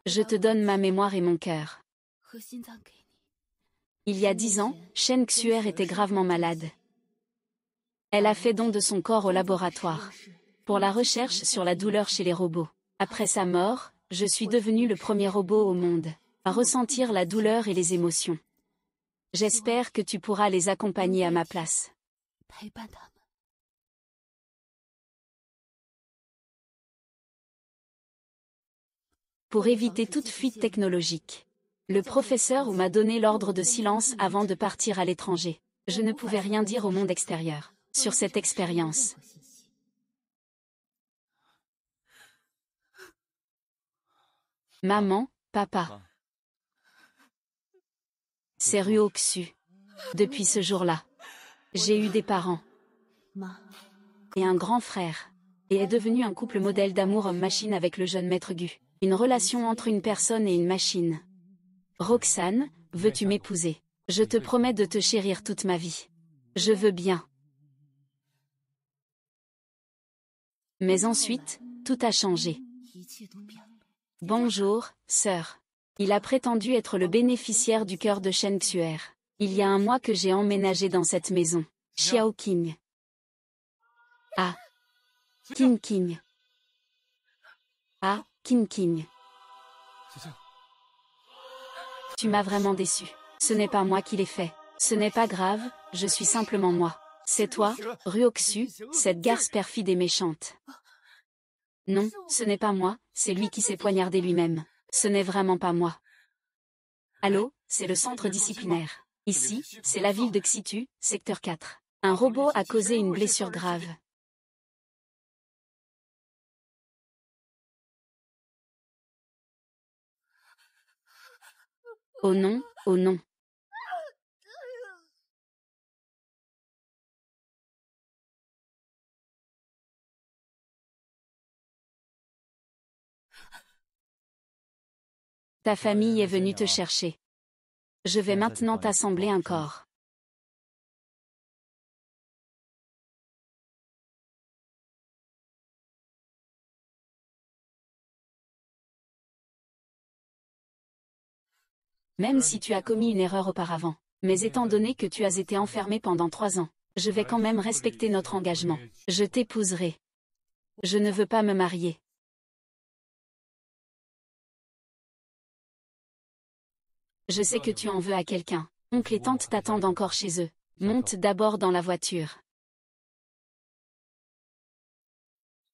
Je te donne ma mémoire et mon cœur. Il y a 10 ans, Shen Xuer était gravement malade. Elle a fait don de son corps au laboratoire pour la recherche sur la douleur chez les robots. Après sa mort, je suis devenu le premier robot au monde à ressentir la douleur et les émotions. J'espère que tu pourras les accompagner à ma place. Pour éviter toute fuite technologique, le professeur m'a donné l'ordre de silence avant de partir à l'étranger. Je ne pouvais rien dire au monde extérieur sur cette expérience. Maman, papa. C'est Ruoxu. Depuis ce jour-là, j'ai eu des parents et un grand frère, et est devenu un couple modèle d'amour homme-machine avec le jeune maître Gu. Une relation entre une personne et une machine. Roxane, veux-tu m'épouser? Je te promets de te chérir toute ma vie. Je veux bien. Mais ensuite, tout a changé. Bonjour, sœur. Il a prétendu être le bénéficiaire du cœur de Shen Xuer. Il y a un mois que j'ai emménagé dans cette maison. Xiao Qing. Ah. Qing Qing. Ah, Qing Qing. Tu m'as vraiment déçu. Ce n'est pas moi qui l'ai fait. Ce n'est pas grave, je suis simplement moi. C'est toi, Ruoxu, cette garce perfide et méchante. Non, ce n'est pas moi, c'est lui qui s'est poignardé lui-même. Ce n'est vraiment pas moi. Allô, c'est le centre disciplinaire. Ici, c'est la ville de Xitu, secteur 4. Un robot a causé une blessure grave. Oh non, oh non. Ta famille est venue te chercher. Je vais maintenant t'assembler un corps. Même si tu as commis une erreur auparavant, mais étant donné que tu as été enfermé pendant 3 ans, je vais quand même respecter notre engagement. Je t'épouserai. Je ne veux pas me marier. Je sais que tu en veux à quelqu'un. Oncle et tante t'attendent encore chez eux. Monte d'abord dans la voiture.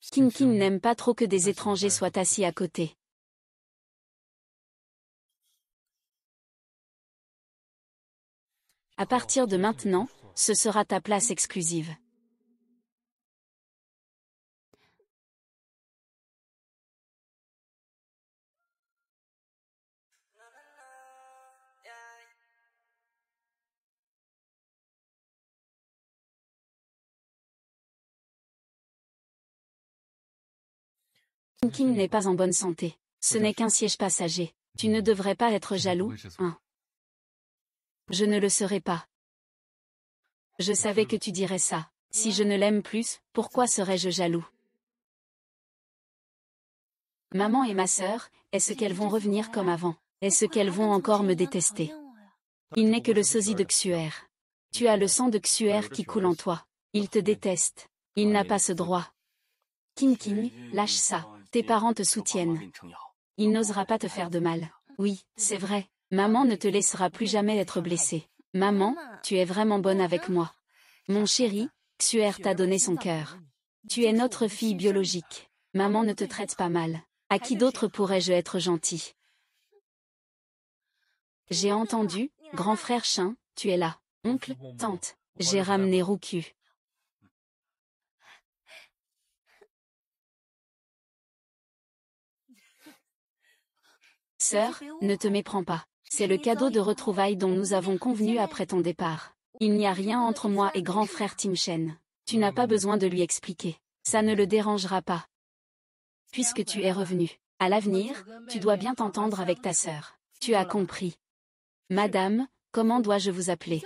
Qing Qing n'aime pas trop que des étrangers soient assis à côté. À partir de maintenant, ce sera ta place exclusive. Qing Qing n'est pas en bonne santé. Ce n'est qu'un siège passager. Tu ne devrais pas être jaloux, hein? Je ne le serai pas. Je savais que tu dirais ça. Si je ne l'aime plus, pourquoi serais-je jaloux? Maman et ma sœur, est-ce qu'elles vont revenir comme avant? Est-ce qu'elles vont encore me détester? Il n'est que le sosie de Xuer. Tu as le sang de Xuer qui coule en toi. Il te déteste. Il n'a pas ce droit. Qing Qing, lâche ça. Tes parents te soutiennent. Il n'osera pas te faire de mal. Oui, c'est vrai. Maman ne te laissera plus jamais être blessée. Maman, tu es vraiment bonne avec moi. Mon chéri, Xuer t'a donné son cœur. Tu es notre fille biologique. Maman ne te traite pas mal. À qui d'autre pourrais-je être gentil? J'ai entendu, grand frère Chien, tu es là. Oncle, tante, j'ai ramené Roucu. Sœur, ne te méprends pas. C'est le cadeau de retrouvailles dont nous avons convenu après ton départ. Il n'y a rien entre moi et grand frère Tim Shen. Tu n'as pas besoin de lui expliquer. Ça ne le dérangera pas. Puisque tu es revenu. À l'avenir, tu dois bien t'entendre avec ta sœur. Tu as compris. Madame, comment dois-je vous appeler?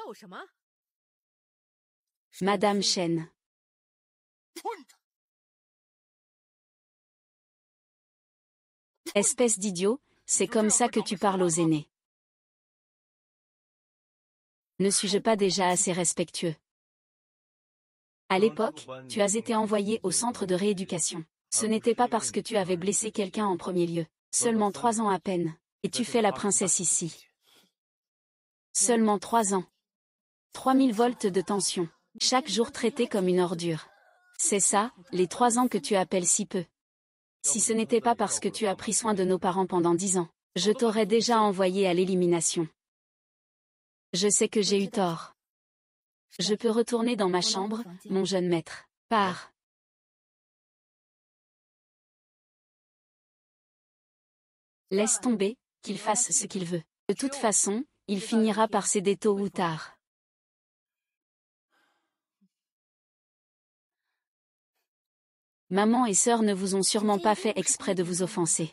Madame Shen. Espèce d'idiot, c'est comme ça que tu parles aux aînés. Ne suis-je pas déjà assez respectueux? À l'époque, tu as été envoyé au centre de rééducation. Ce n'était pas parce que tu avais blessé quelqu'un en premier lieu. Seulement 3 ans à peine. Et tu fais la princesse ici. Seulement 3 ans. 3000 volts de tension. Chaque jour traité comme une ordure. C'est ça, les 3 ans que tu appelles si peu. Si ce n'était pas parce que tu as pris soin de nos parents pendant 10 ans, je t'aurais déjà envoyé à l'élimination. Je sais que j'ai eu tort. Je peux retourner dans ma chambre, mon jeune maître. Pars. Laisse tomber, qu'il fasse ce qu'il veut. De toute façon, il finira par céder tôt ou tard. Maman et sœur ne vous ont sûrement pas fait exprès de vous offenser.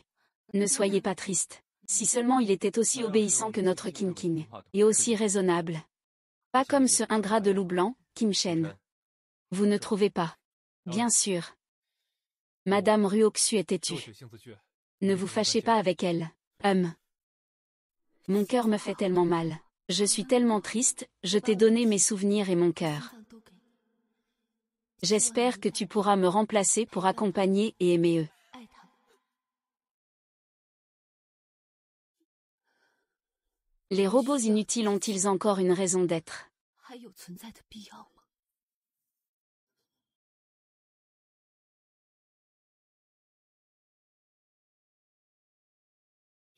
Ne soyez pas triste. Si seulement il était aussi obéissant que notre King King, et aussi raisonnable. Pas comme ce ingrat de loup blanc, Kim Shen. Vous ne trouvez pas? Bien sûr. Madame Ruoxu est têtue. Ne vous fâchez pas avec elle. Mon cœur me fait tellement mal. Je suis tellement triste, je t'ai donné mes souvenirs et mon cœur. J'espère que tu pourras me remplacer pour accompagner et aimer eux. Les robots inutiles ont-ils encore une raison d'être?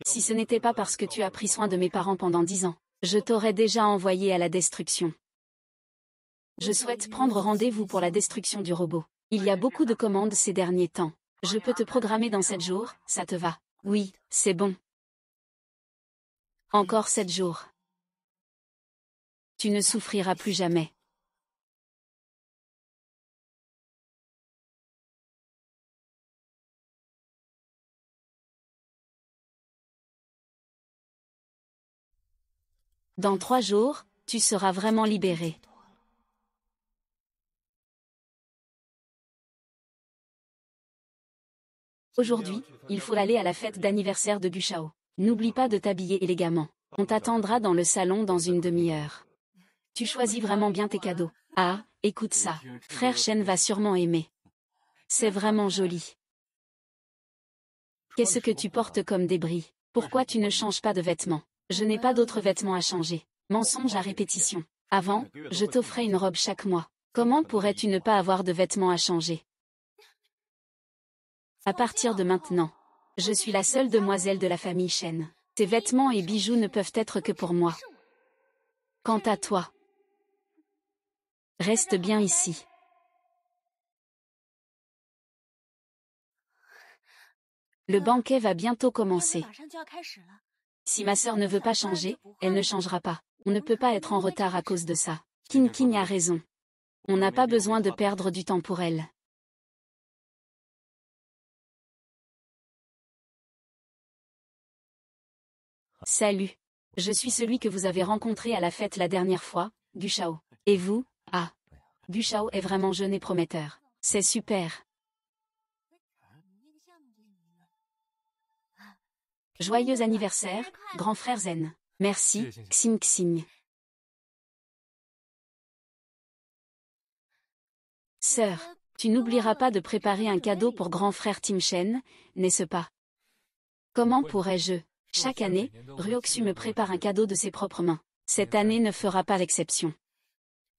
Si ce n'était pas parce que tu as pris soin de mes parents pendant 10 ans, je t'aurais déjà envoyé à la destruction. Je souhaite prendre rendez-vous pour la destruction du robot. Il y a beaucoup de commandes ces derniers temps. Je peux te programmer dans 7 jours, ça te va? Oui, c'est bon. Encore 7 jours. Tu ne souffriras plus jamais. Dans 3 jours, tu seras vraiment libéré. Aujourd'hui, il faut aller à la fête d'anniversaire de Gushao. N'oublie pas de t'habiller élégamment. On t'attendra dans le salon dans une demi-heure. Tu choisis vraiment bien tes cadeaux. Ah, écoute ça. Frère Shen va sûrement aimer. C'est vraiment joli. Qu'est-ce que tu portes comme débris? Pourquoi tu ne changes pas de vêtements? Je n'ai pas d'autres vêtements à changer. Mensonge à répétition. Avant, je t'offrais une robe chaque mois. Comment pourrais-tu ne pas avoir de vêtements à changer? À partir de maintenant, je suis la seule demoiselle de la famille Shen. Tes vêtements et bijoux ne peuvent être que pour moi. Quant à toi, reste bien ici. Le banquet va bientôt commencer. Si ma sœur ne veut pas changer, elle ne changera pas. On ne peut pas être en retard à cause de ça. King King a raison. On n'a pas besoin de perdre du temps pour elle. Salut. Je suis celui que vous avez rencontré à la fête la dernière fois, Gushao. Et vous? Ah. Gushao est vraiment jeune et prometteur. C'est super. Joyeux anniversaire, grand frère Zen. Merci, Xing Xing. Sœur, tu n'oublieras pas de préparer un cadeau pour grand frère Tim Shen, n'est-ce pas? Comment pourrais-je? Chaque année, Ruoxu me prépare un cadeau de ses propres mains. Cette année ne fera pas l'exception.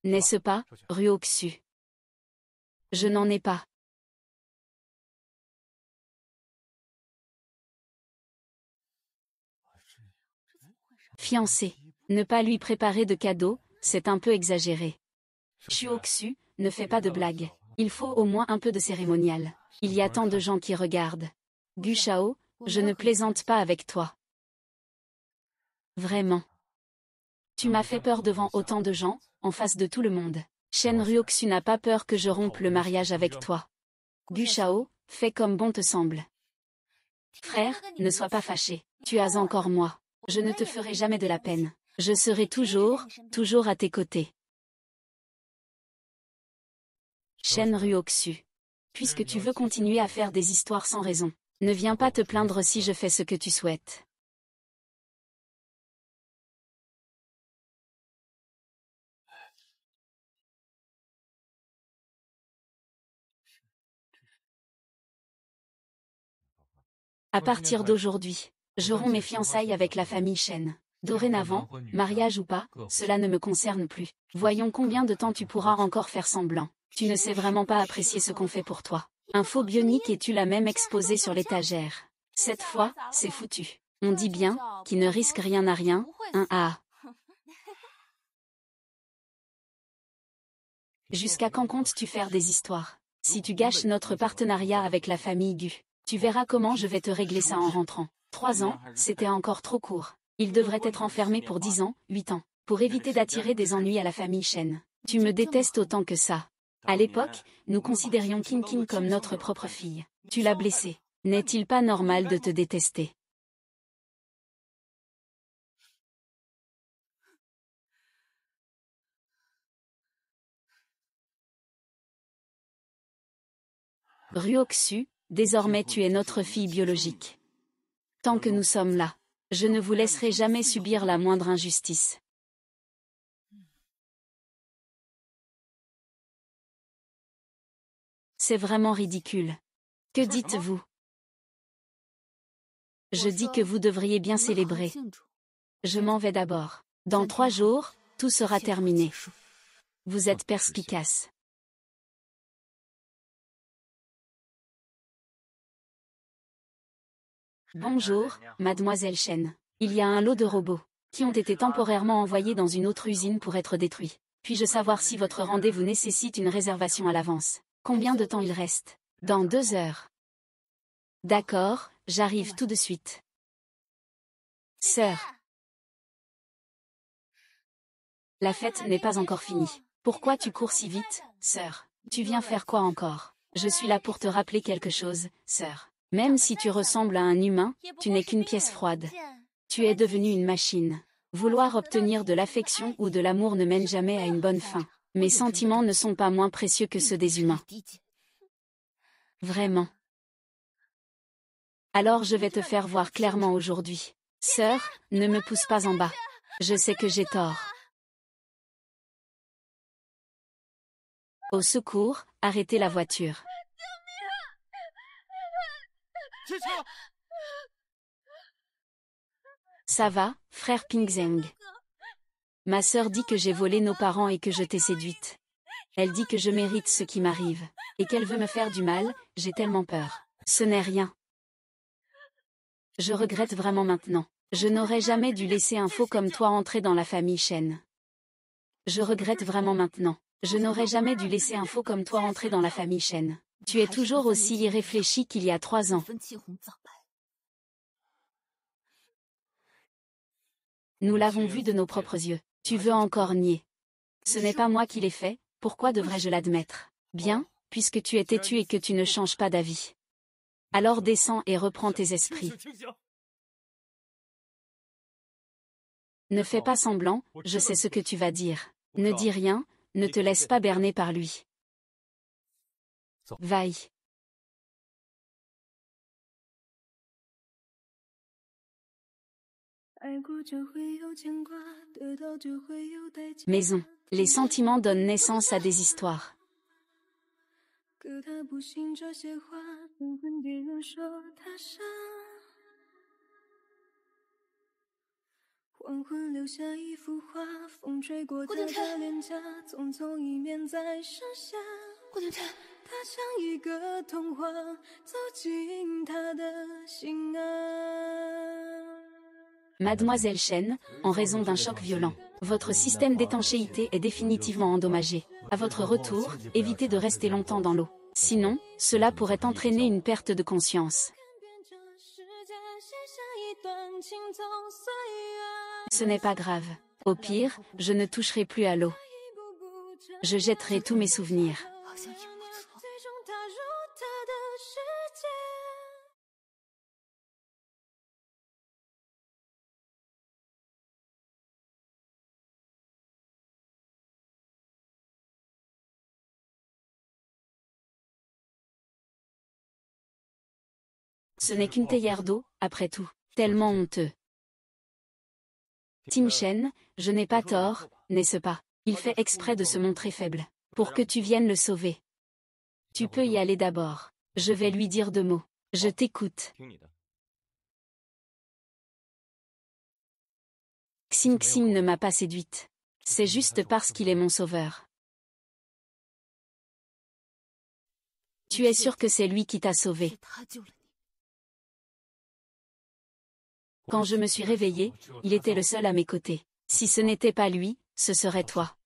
N'est-ce pas, Ruoxu? Je n'en ai pas. Fiancé. Ne pas lui préparer de cadeau, c'est un peu exagéré. Shuoxu, ne fais pas de blagues. Il faut au moins un peu de cérémonial. Il y a tant de gens qui regardent. Gushao, je ne plaisante pas avec toi. Vraiment. Tu m'as fait peur devant autant de gens, en face de tout le monde. Shen Ruoxu n'a pas peur que je rompe le mariage avec toi. Gushao, fais comme bon te semble. Frère, ne sois pas fâché. Tu as encore moi. Je ne te ferai jamais de la peine. Je serai toujours à tes côtés. Shen Ruoxu. Puisque tu veux continuer à faire des histoires sans raison, ne viens pas te plaindre si je fais ce que tu souhaites. À partir d'aujourd'hui, je romps mes fiançailles avec la famille Chen. Dorénavant, mariage ou pas, cela ne me concerne plus. Voyons combien de temps tu pourras encore faire semblant. Tu ne sais vraiment pas apprécier ce qu'on fait pour toi. Un faux bionique et tu l'as même exposé sur l'étagère. Cette fois, c'est foutu. On dit bien, qui ne risque rien n'a rien, ah. Jusqu'à quand comptes-tu faire des histoires? Si tu gâches notre partenariat avec la famille Gu, tu verras comment je vais te régler ça en rentrant. 3 ans, c'était encore trop court. Il devrait être enfermé pour 10 ans, 8 ans, pour éviter d'attirer des ennuis à la famille Chen. Tu me détestes autant que ça. À l'époque, nous considérions King King comme notre propre fille. Tu l'as blessé. N'est-il pas normal de te détester? Ruoxu, désormais tu es notre fille biologique. Tant que nous sommes là, je ne vous laisserai jamais subir la moindre injustice. C'est vraiment ridicule. Que dites-vous? Je dis que vous devriez bien célébrer. Je m'en vais d'abord. Dans 3 jours, tout sera terminé. Vous êtes perspicace. Bonjour, mademoiselle Chen. Il y a un lot de robots qui ont été temporairement envoyés dans une autre usine pour être détruits. Puis-je savoir si votre rendez-vous nécessite une réservation à l'avance? Combien de temps il reste? Dans 2 heures. D'accord, j'arrive tout de suite. Sœur. La fête n'est pas encore finie. Pourquoi tu cours si vite, sœur? Tu viens faire quoi encore? Je suis là pour te rappeler quelque chose, sœur. Même si tu ressembles à un humain, tu n'es qu'une pièce froide. Tu es devenue une machine. Vouloir obtenir de l'affection ou de l'amour ne mène jamais à une bonne fin. Mes sentiments ne sont pas moins précieux que ceux des humains. Vraiment. Alors je vais te faire voir clairement aujourd'hui. Sœur, ne me pousse pas en bas. Je sais que j'ai tort. Au secours, arrêtez la voiture. Ça va, frère Pingzeng? Ma sœur dit que j'ai volé nos parents et que je t'ai séduite. Elle dit que je mérite ce qui m'arrive. Et qu'elle veut me faire du mal, j'ai tellement peur. Ce n'est rien. Je regrette vraiment maintenant. Je n'aurais jamais dû laisser un faux comme toi entrer dans la famille Chen. Je regrette vraiment maintenant. Je n'aurais jamais dû laisser un faux comme toi entrer dans la famille Chen. Tu es toujours aussi irréfléchi qu'il y a 3 ans. Nous l'avons vu de nos propres yeux. Tu veux encore nier? Ce n'est pas moi qui l'ai fait, pourquoi devrais-je l'admettre? Bien, puisque tu es têtu et que tu ne changes pas d'avis. Alors descends et reprends tes esprits. Ne fais pas semblant, je sais ce que tu vas dire. Ne dis rien, ne te laisse pas berner par lui. Vaille. Maison. Les sentiments donnent naissance à des histoires. Mademoiselle Chen, en raison d'un choc violent, votre système d'étanchéité est définitivement endommagé. À votre retour, évitez de rester longtemps dans l'eau. Sinon, cela pourrait entraîner une perte de conscience. Ce n'est pas grave. Au pire, je ne toucherai plus à l'eau. Je jetterai tous mes souvenirs. Ce n'est qu'une théière d'eau, après tout. Tellement honteux. Tim Chen, je n'ai pas tort, n'est-ce pas? Il fait exprès de se montrer faible, pour que tu viennes le sauver. Tu peux y aller d'abord. Je vais lui dire 2 mots. Je t'écoute. Xing Xing ne m'a pas séduite. C'est juste parce qu'il est mon sauveur. Tu es sûr que c'est lui qui t'a sauvé? Quand je me suis réveillée, il était le seul à mes côtés. Si ce n'était pas lui, ce serait toi.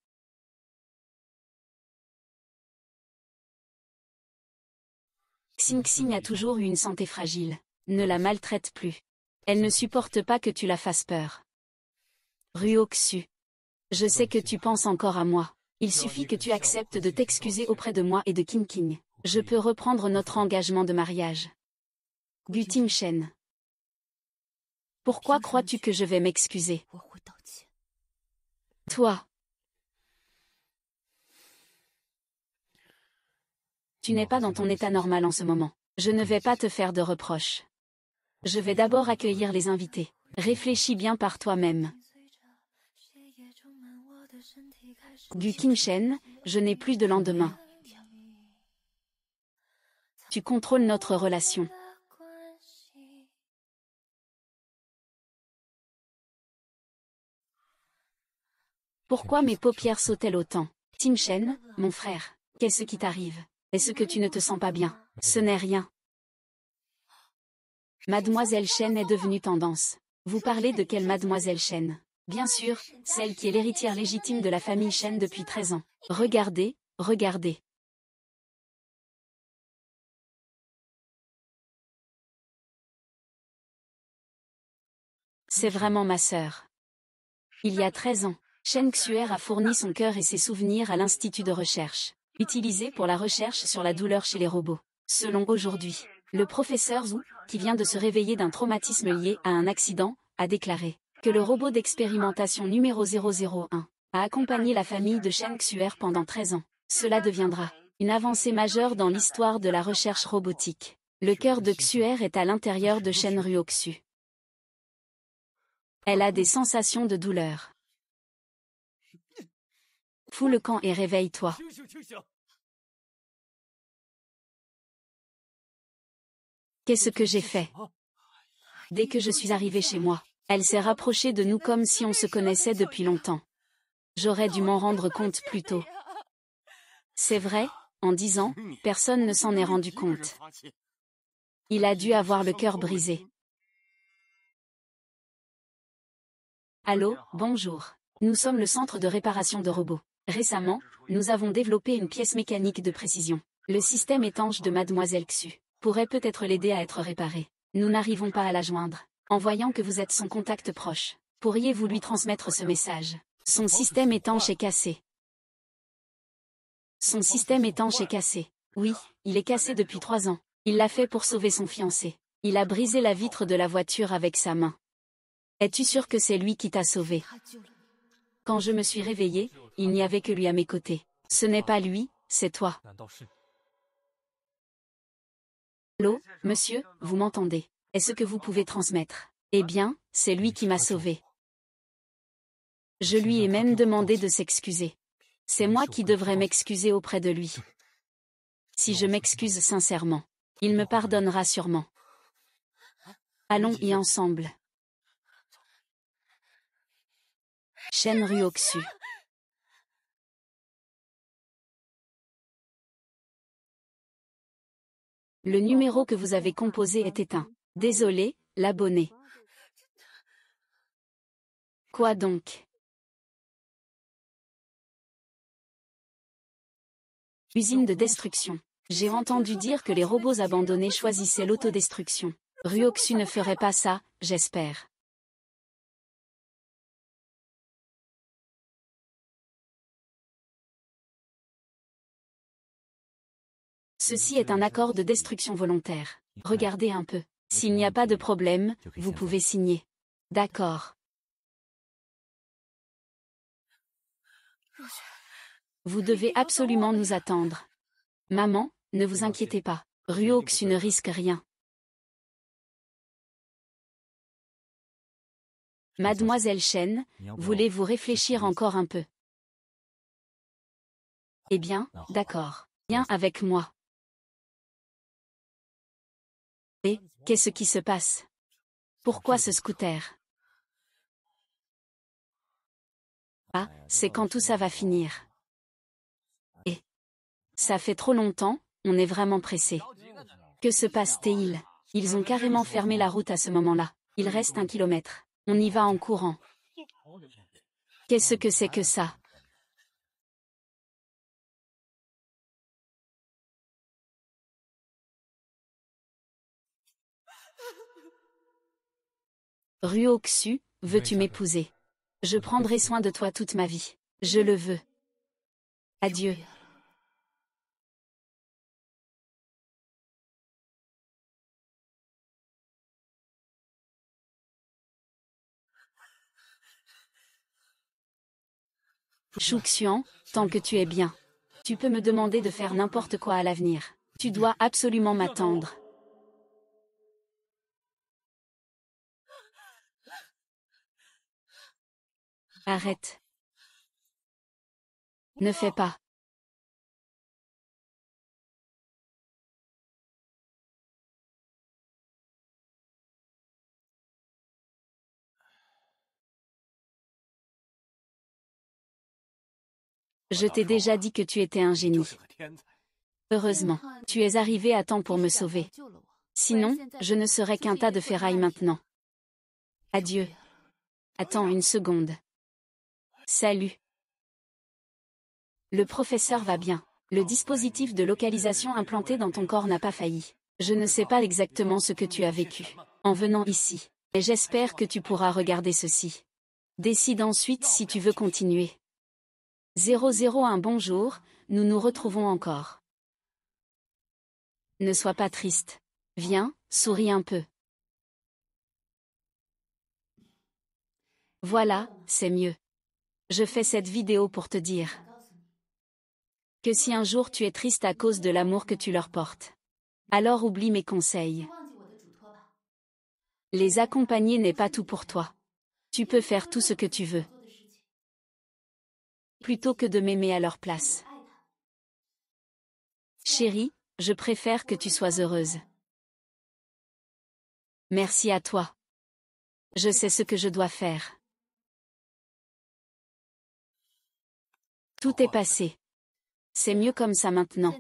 Xing Xing a toujours eu une santé fragile. Ne la maltraite plus. Elle ne supporte pas que tu la fasses peur. Ruoxu. Je sais que tu penses encore à moi. Il suffit que tu acceptes de t'excuser auprès de moi et de Qing Qing. Je peux reprendre notre engagement de mariage. Gu Tingshen. Pourquoi crois-tu que je vais m'excuser? Toi. Tu n'es pas dans ton état normal en ce moment. Je ne vais pas te faire de reproches. Je vais d'abord accueillir les invités. Réfléchis bien par toi-même. Gu Qingshen, je n'ai plus de lendemain. Tu contrôles notre relation. Pourquoi mes paupières sautent-elles autant? Tingshen, mon frère, qu'est-ce qui t'arrive? Est-ce que tu ne te sens pas bien? Ce n'est rien. Mademoiselle Shen est devenue tendance. Vous parlez de quelle Mademoiselle Shen? Bien sûr, celle qui est l'héritière légitime de la famille Shen depuis 13 ans. Regardez, regardez. C'est vraiment ma sœur. Il y a 13 ans, Shen Xuer a fourni son cœur et ses souvenirs à l'institut de recherche, utilisé pour la recherche sur la douleur chez les robots. Selon aujourd'hui, le professeur Zhu, qui vient de se réveiller d'un traumatisme lié à un accident, a déclaré que le robot d'expérimentation numéro 001 a accompagné la famille de Shen Xuer pendant 13 ans. Cela deviendra une avancée majeure dans l'histoire de la recherche robotique. Le cœur de Xuer est à l'intérieur de Shen Ruoxu. Elle a des sensations de douleur. Fous le camp et réveille-toi. Qu'est-ce que j'ai fait? Dès que je suis arrivée chez moi, elle s'est rapprochée de nous comme si on se connaissait depuis longtemps. J'aurais dû m'en rendre compte plus tôt. C'est vrai, en 10 ans, personne ne s'en est rendu compte. Il a dû avoir le cœur brisé. Allô, bonjour. Nous sommes le centre de réparation de robots. Récemment, nous avons développé une pièce mécanique de précision. Le système étanche de Mademoiselle Xu pourrait peut-être l'aider à être réparé. Nous n'arrivons pas à la joindre. En voyant que vous êtes son contact proche, pourriez-vous lui transmettre ce message? Son système étanche est cassé. Son système étanche est cassé. Oui, il est cassé depuis 3 ans. Il l'a fait pour sauver son fiancé. Il a brisé la vitre de la voiture avec sa main. Es-tu sûr que c'est lui qui t'a sauvé? Quand je me suis réveillée, il n'y avait que lui à mes côtés. Ce n'est pas lui, c'est toi. Allô, monsieur, vous m'entendez? Est-ce que vous pouvez transmettre? Eh bien, c'est lui qui m'a sauvé. Je lui ai même demandé de s'excuser. C'est moi qui devrais m'excuser auprès de lui. Si je m'excuse sincèrement, il me pardonnera sûrement. Allons y ensemble. Shen Ruoxu. Le numéro que vous avez composé est éteint. Désolé, l'abonné. Quoi donc? Usine de destruction. J'ai entendu dire que les robots abandonnés choisissaient l'autodestruction. Ruoxu ne ferait pas ça, j'espère. Ceci est un accord de destruction volontaire. Regardez un peu. S'il n'y a pas de problème, vous pouvez signer. D'accord. Vous devez absolument nous attendre. Maman, ne vous inquiétez pas. Ruoxu ne risque rien. Mademoiselle Shen, voulez-vous réfléchir encore un peu? Eh bien, d'accord. Viens avec moi. Et, qu'est-ce qui se passe? Pourquoi ce scooter? Ah, c'est quand tout ça va finir. Et ça fait trop longtemps, on est vraiment pressé. Que se passe-t-il? Ils ont carrément fermé la route à ce moment-là. Il reste 1 kilomètre. On y va en courant. Qu'est-ce que c'est que ça? Ryoxu, veux-tu m'épouser? Je prendrai soin de toi toute ma vie. Je le veux. Adieu. Shuxian, tant que tu es bien. Tu peux me demander de faire n'importe quoi à l'avenir. Tu dois absolument m'attendre. Arrête. Ne fais pas. Je t'ai déjà dit que tu étais un génie. Heureusement, tu es arrivé à temps pour me sauver. Sinon, je ne serais qu'un tas de ferraille maintenant. Adieu. Attends une seconde. Salut. Le professeur va bien. Le dispositif de localisation implanté dans ton corps n'a pas failli. Je ne sais pas exactement ce que tu as vécu en venant ici. Et j'espère que tu pourras regarder ceci. Décide ensuite si tu veux continuer. 001 Bonjour, nous nous retrouvons encore. Ne sois pas triste. Viens, souris un peu. Voilà, c'est mieux. Je fais cette vidéo pour te dire que si un jour tu es triste à cause de l'amour que tu leur portes, alors oublie mes conseils. Les accompagner n'est pas tout pour toi. Tu peux faire tout ce que tu veux, plutôt que de m'aimer à leur place. Chérie, je préfère que tu sois heureuse. Merci à toi. Je sais ce que je dois faire. Tout est passé. C'est mieux comme ça maintenant.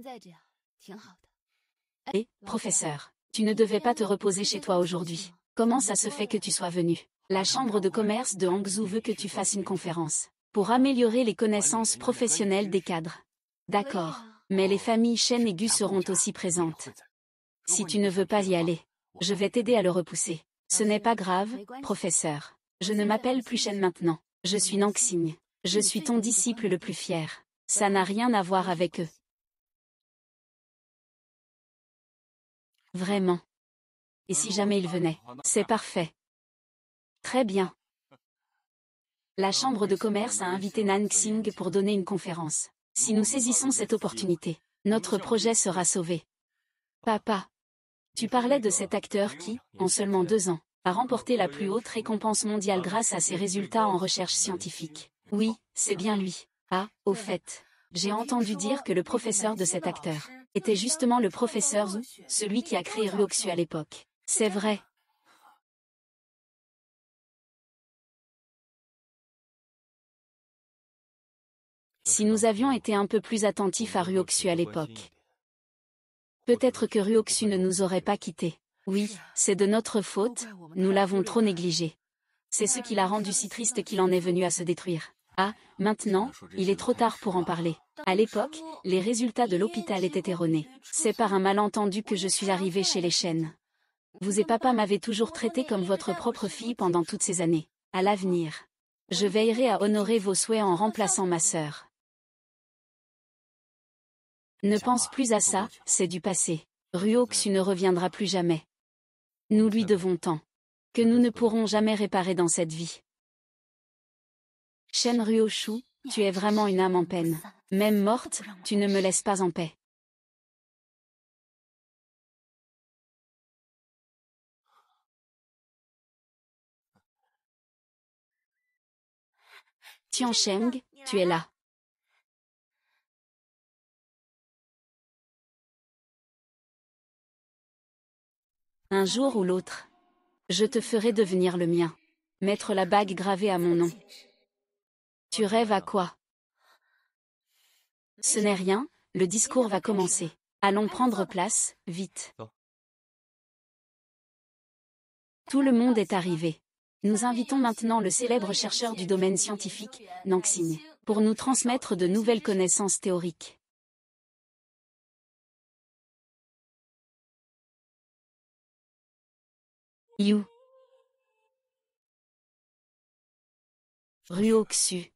Et, professeur, tu ne devais pas te reposer chez toi aujourd'hui. Comment ça se fait que tu sois venu? La chambre de commerce de Hangzhou veut que tu fasses une conférence pour améliorer les connaissances professionnelles des cadres. D'accord. Mais les familles Shen et Gu seront aussi présentes. Si tu ne veux pas y aller, je vais t'aider à le repousser. Ce n'est pas grave, professeur. Je ne m'appelle plus Shen maintenant. Je suis Nanxing. Je suis ton disciple le plus fier. Ça n'a rien à voir avec eux. Vraiment. Et si jamais il venait? C'est parfait. Très bien. La chambre de commerce a invité Nanxing pour donner une conférence. Si nous saisissons cette opportunité, notre projet sera sauvé. Papa. Tu parlais de cet acteur qui, en seulement 2 ans, a remporté la plus haute récompense mondiale grâce à ses résultats en recherche scientifique. Oui, c'est bien lui. Ah, au fait, j'ai entendu dire que le professeur de cet acteur était justement le professeur Zhu, celui qui a créé Ruoxu à l'époque. C'est vrai. Si nous avions été un peu plus attentifs à Ruoxu à l'époque, peut-être que Ruoxu ne nous aurait pas quittés. Oui, c'est de notre faute, nous l'avons trop négligé. C'est ce qui l'a rendu si triste qu'il en est venu à se détruire. Ah, maintenant, il est trop tard pour en parler. À l'époque, les résultats de l'hôpital étaient erronés. C'est par un malentendu que je suis arrivée chez les Shen. Vous et papa m'avez toujours traité comme votre propre fille pendant toutes ces années. À l'avenir, je veillerai à honorer vos souhaits en remplaçant ma sœur. Ne pense plus à ça, c'est du passé. Ruoxu ne reviendra plus jamais. Nous lui devons tant que nous ne pourrons jamais réparer dans cette vie. Shen Ruoshu, tu es vraiment une âme en peine. Même morte, tu ne me laisses pas en paix. Tiancheng, tu es là. Un jour ou l'autre, je te ferai devenir le mien. Mettre la bague gravée à mon nom. Tu rêves à quoi? Ce n'est rien, le discours va commencer. Allons prendre place, vite. Tout le monde est arrivé. Nous invitons maintenant le célèbre chercheur du domaine scientifique, Nanxing, pour nous transmettre de nouvelles connaissances théoriques. You. Ruoxu.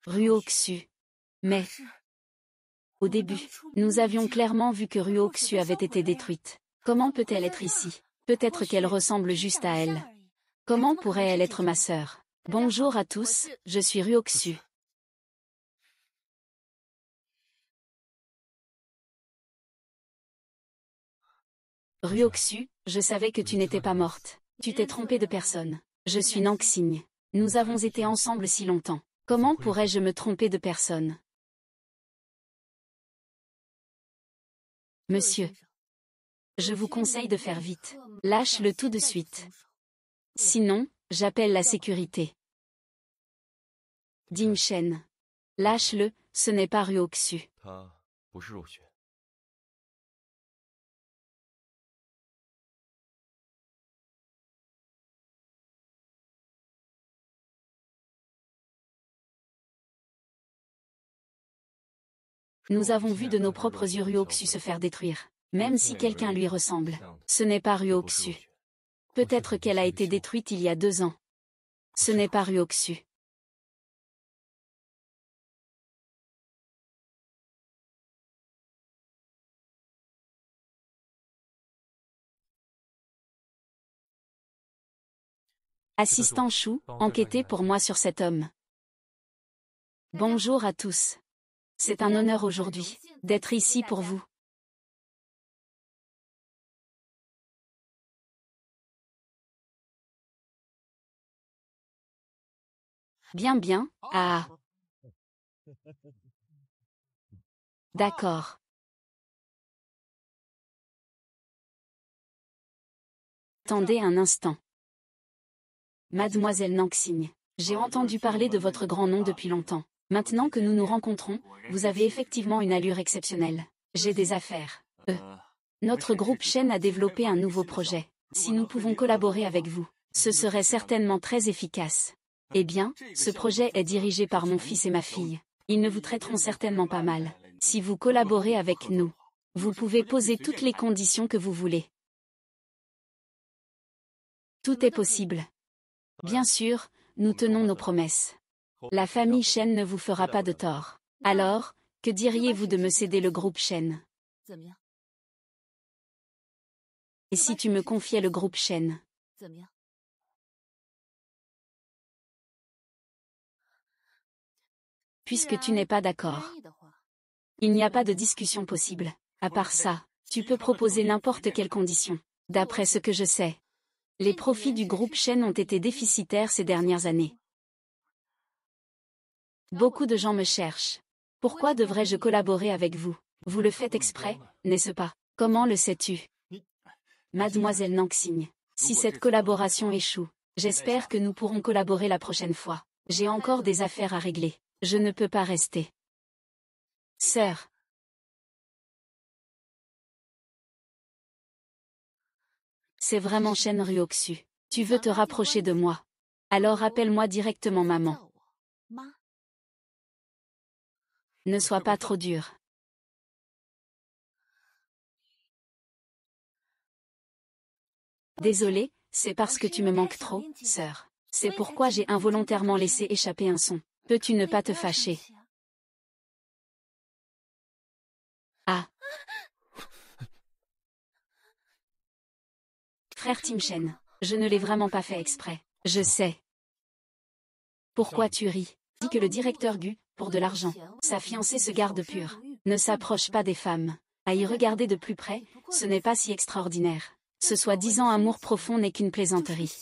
Ruoxu. Mais, au début, nous avions clairement vu que Ruoxu avait été détruite. Comment peut-elle être ici? Peut-être qu'elle ressemble juste à elle. Comment pourrait-elle être ma sœur? Bonjour à tous, je suis Ruoxu. Ruoxu, je savais que tu n'étais pas morte. Tu t'es trompée de personne. Je suis Nanxing. Nous avons été ensemble si longtemps. Comment pourrais-je me tromper de personne? Monsieur. Je vous conseille de faire vite. Lâche-le tout de suite. Sinon, j'appelle la sécurité. Ding Shen. Lâche-le, ce n'est pas Ruoxu. Nous avons vu de nos propres yeux Ruoxu se faire détruire. Même si quelqu'un lui ressemble, ce n'est pas Ruoxu. Peut-être qu'elle a été détruite il y a 2 ans. Ce n'est pas Ruoxu. Assistant Chou, enquêtez pour moi sur cet homme. Bonjour à tous. C'est un honneur aujourd'hui d'être ici pour vous. Bien bien, ah. D'accord. Attendez un instant. Mademoiselle Nanxing, j'ai entendu parler de votre grand nom depuis longtemps. Maintenant que nous nous rencontrons, vous avez effectivement une allure exceptionnelle. J'ai des affaires. Notre groupe Shen a développé un nouveau projet. Si nous pouvons collaborer avec vous, ce serait certainement très efficace. Eh bien, ce projet est dirigé par mon fils et ma fille. Ils ne vous traiteront certainement pas mal. Si vous collaborez avec nous, vous pouvez poser toutes les conditions que vous voulez. Tout est possible. Bien sûr, nous tenons nos promesses. La famille Shen ne vous fera pas de tort. Alors, que diriez-vous de me céder le groupe Shen? Et si tu me confiais le groupe Shen? Puisque tu n'es pas d'accord. Il n'y a pas de discussion possible. À part ça, tu peux proposer n'importe quelle condition. D'après ce que je sais, les profits du groupe Shen ont été déficitaires ces dernières années. Beaucoup de gens me cherchent. Pourquoi devrais-je collaborer avec vous? Vous le faites exprès, n'est-ce pas? Comment le sais-tu? Mademoiselle Nanxing, si cette collaboration échoue, j'espère que nous pourrons collaborer la prochaine fois. J'ai encore des affaires à régler. Je ne peux pas rester. Sœur. C'est vraiment Shen Ruoxu. Tu veux te rapprocher de moi? Alors appelle-moi directement maman. Ne sois pas trop dur. Désolé, c'est parce que tu me manques trop, sœur. C'est pourquoi j'ai involontairement laissé échapper un son. Peux-tu ne pas te fâcher? Ah. Frère Tim Shen, je ne l'ai vraiment pas fait exprès. Je sais. Pourquoi tu ris? Dis que le directeur Gu, pour de l'argent, sa fiancée se garde pure. Ne s'approche pas des femmes. À y regarder de plus près, ce n'est pas si extraordinaire. Ce soi-disant amour profond n'est qu'une plaisanterie.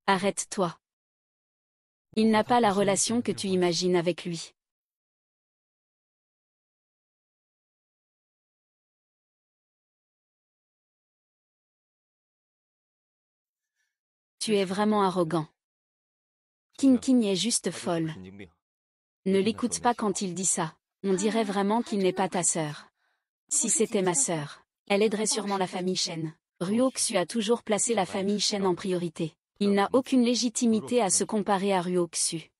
Arrête-toi. Il n'a pas la relation que tu imagines avec lui. Tu es vraiment arrogant. King King est juste folle. Ne l'écoute pas quand il dit ça. On dirait vraiment qu'il n'est pas ta sœur. Si c'était ma sœur, elle aiderait sûrement la famille Shen. Ruoxu a toujours placé la famille Shen en priorité. Il n'a aucune légitimité à se comparer à Ruoxu.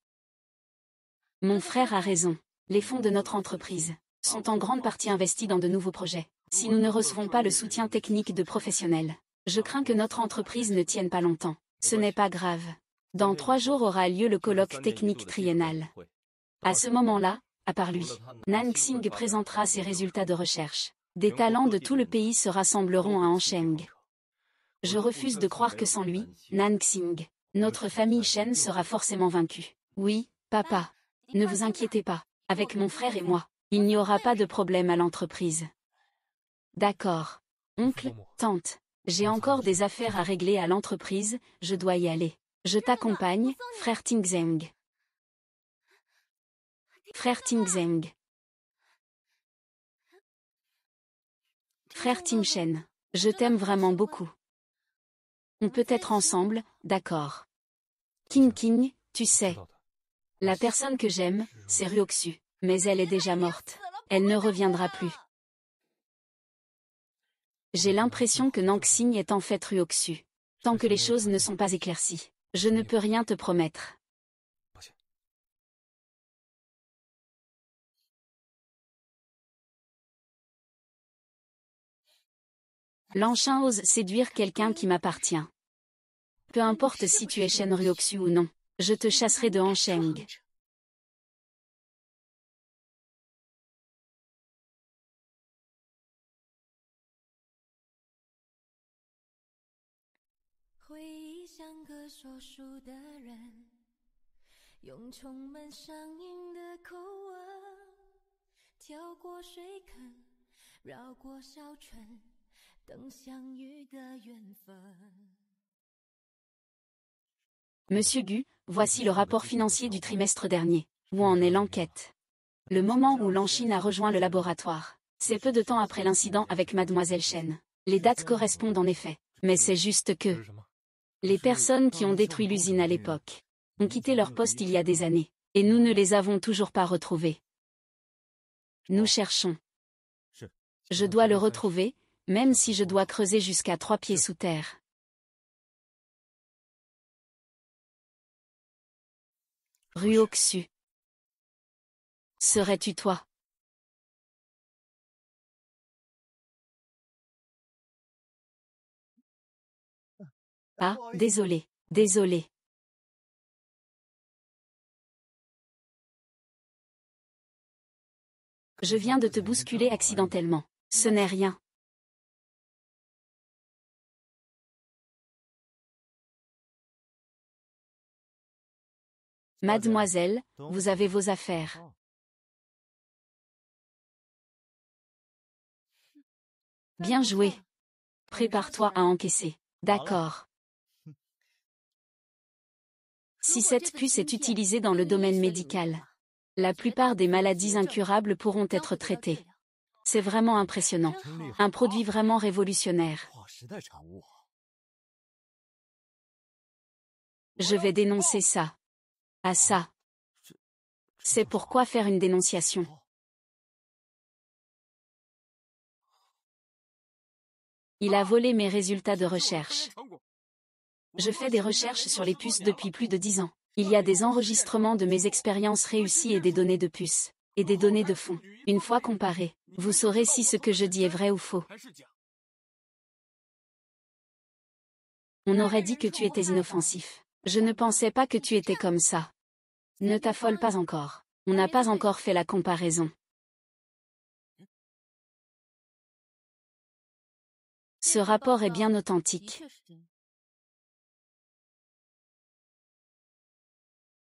Mon frère a raison. Les fonds de notre entreprise sont en grande partie investis dans de nouveaux projets. Si nous ne recevons pas le soutien technique de professionnels, je crains que notre entreprise ne tienne pas longtemps. Ce n'est pas grave. Dans 3 jours aura lieu le colloque technique triennal. À ce moment-là, à part lui, Nan Xing présentera ses résultats de recherche. Des talents de tout le pays se rassembleront à Ansheng. Je refuse de croire que sans lui, Nan Xing, notre famille Shen sera forcément vaincue. Oui, papa. Ne vous inquiétez pas. Avec mon frère et moi, il n'y aura pas de problème à l'entreprise. D'accord. Oncle, tante, j'ai encore des affaires à régler à l'entreprise, je dois y aller. Je t'accompagne, frère Tingzeng. Frère Tingzeng. Frère Timshen, je t'aime vraiment beaucoup. On peut être ensemble, d'accord. King King, tu sais. La personne que j'aime, c'est Ruoxu, mais elle est déjà morte. Elle ne reviendra plus. J'ai l'impression que Naxing est en fait Ruoxu. Tant que les choses ne sont pas éclaircies, je ne peux rien te promettre. L'Anchin ose séduire quelqu'un qui m'appartient. Peu importe si tu es Shen Ruoxu ou non, je te chasserai de Ansheng. Monsieur Gu, voici le rapport financier du trimestre dernier. Où en est l'enquête? Le moment où Lanchine a rejoint le laboratoire. C'est peu de temps après l'incident avec Mademoiselle Shen. Les dates correspondent en effet. Mais c'est juste que les personnes qui ont détruit l'usine à l'époque ont quitté leur poste il y a des années. Et nous ne les avons toujours pas retrouvés. Nous cherchons. Je dois le retrouver, même si je dois creuser jusqu'à 3 pieds sous terre. Ruoxu. Serais-tu toi? Ah, désolé, désolé. Je viens de te bousculer accidentellement. Ce n'est rien. Mademoiselle, vous avez vos affaires. Bien joué. Prépare-toi à encaisser. D'accord. Si cette puce est utilisée dans le domaine médical, la plupart des maladies incurables pourront être traitées. C'est vraiment impressionnant. Un produit vraiment révolutionnaire. Je vais dénoncer ça. Ah ça. C'est pourquoi faire une dénonciation. Il a volé mes résultats de recherche. Je fais des recherches sur les puces depuis plus de 10 ans. Il y a des enregistrements de mes expériences réussies et des données de puces. Et des données de fond. Une fois comparées, vous saurez si ce que je dis est vrai ou faux. On aurait dit que tu étais inoffensif. Je ne pensais pas que tu étais comme ça. Ne t'affole pas encore. On n'a pas encore fait la comparaison. Ce rapport est bien authentique.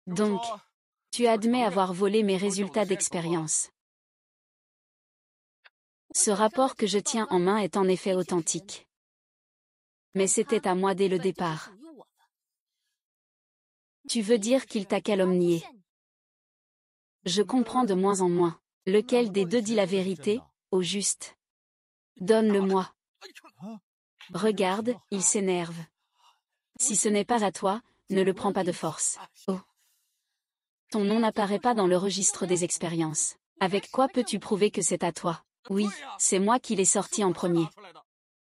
Donc, tu admets avoir volé mes résultats d'expérience. Ce rapport que je tiens en main est en effet authentique. Mais c'était à moi dès le départ. Tu veux dire qu'il t'a calomnié? Je comprends de moins en moins. Lequel des deux dit la vérité, au juste? Donne-le-moi. Regarde, il s'énerve. Si ce n'est pas à toi, ne le prends pas de force. Oh. Ton nom n'apparaît pas dans le registre des expériences. Avec quoi peux-tu prouver que c'est à toi? Oui, c'est moi qui l'ai sorti en premier.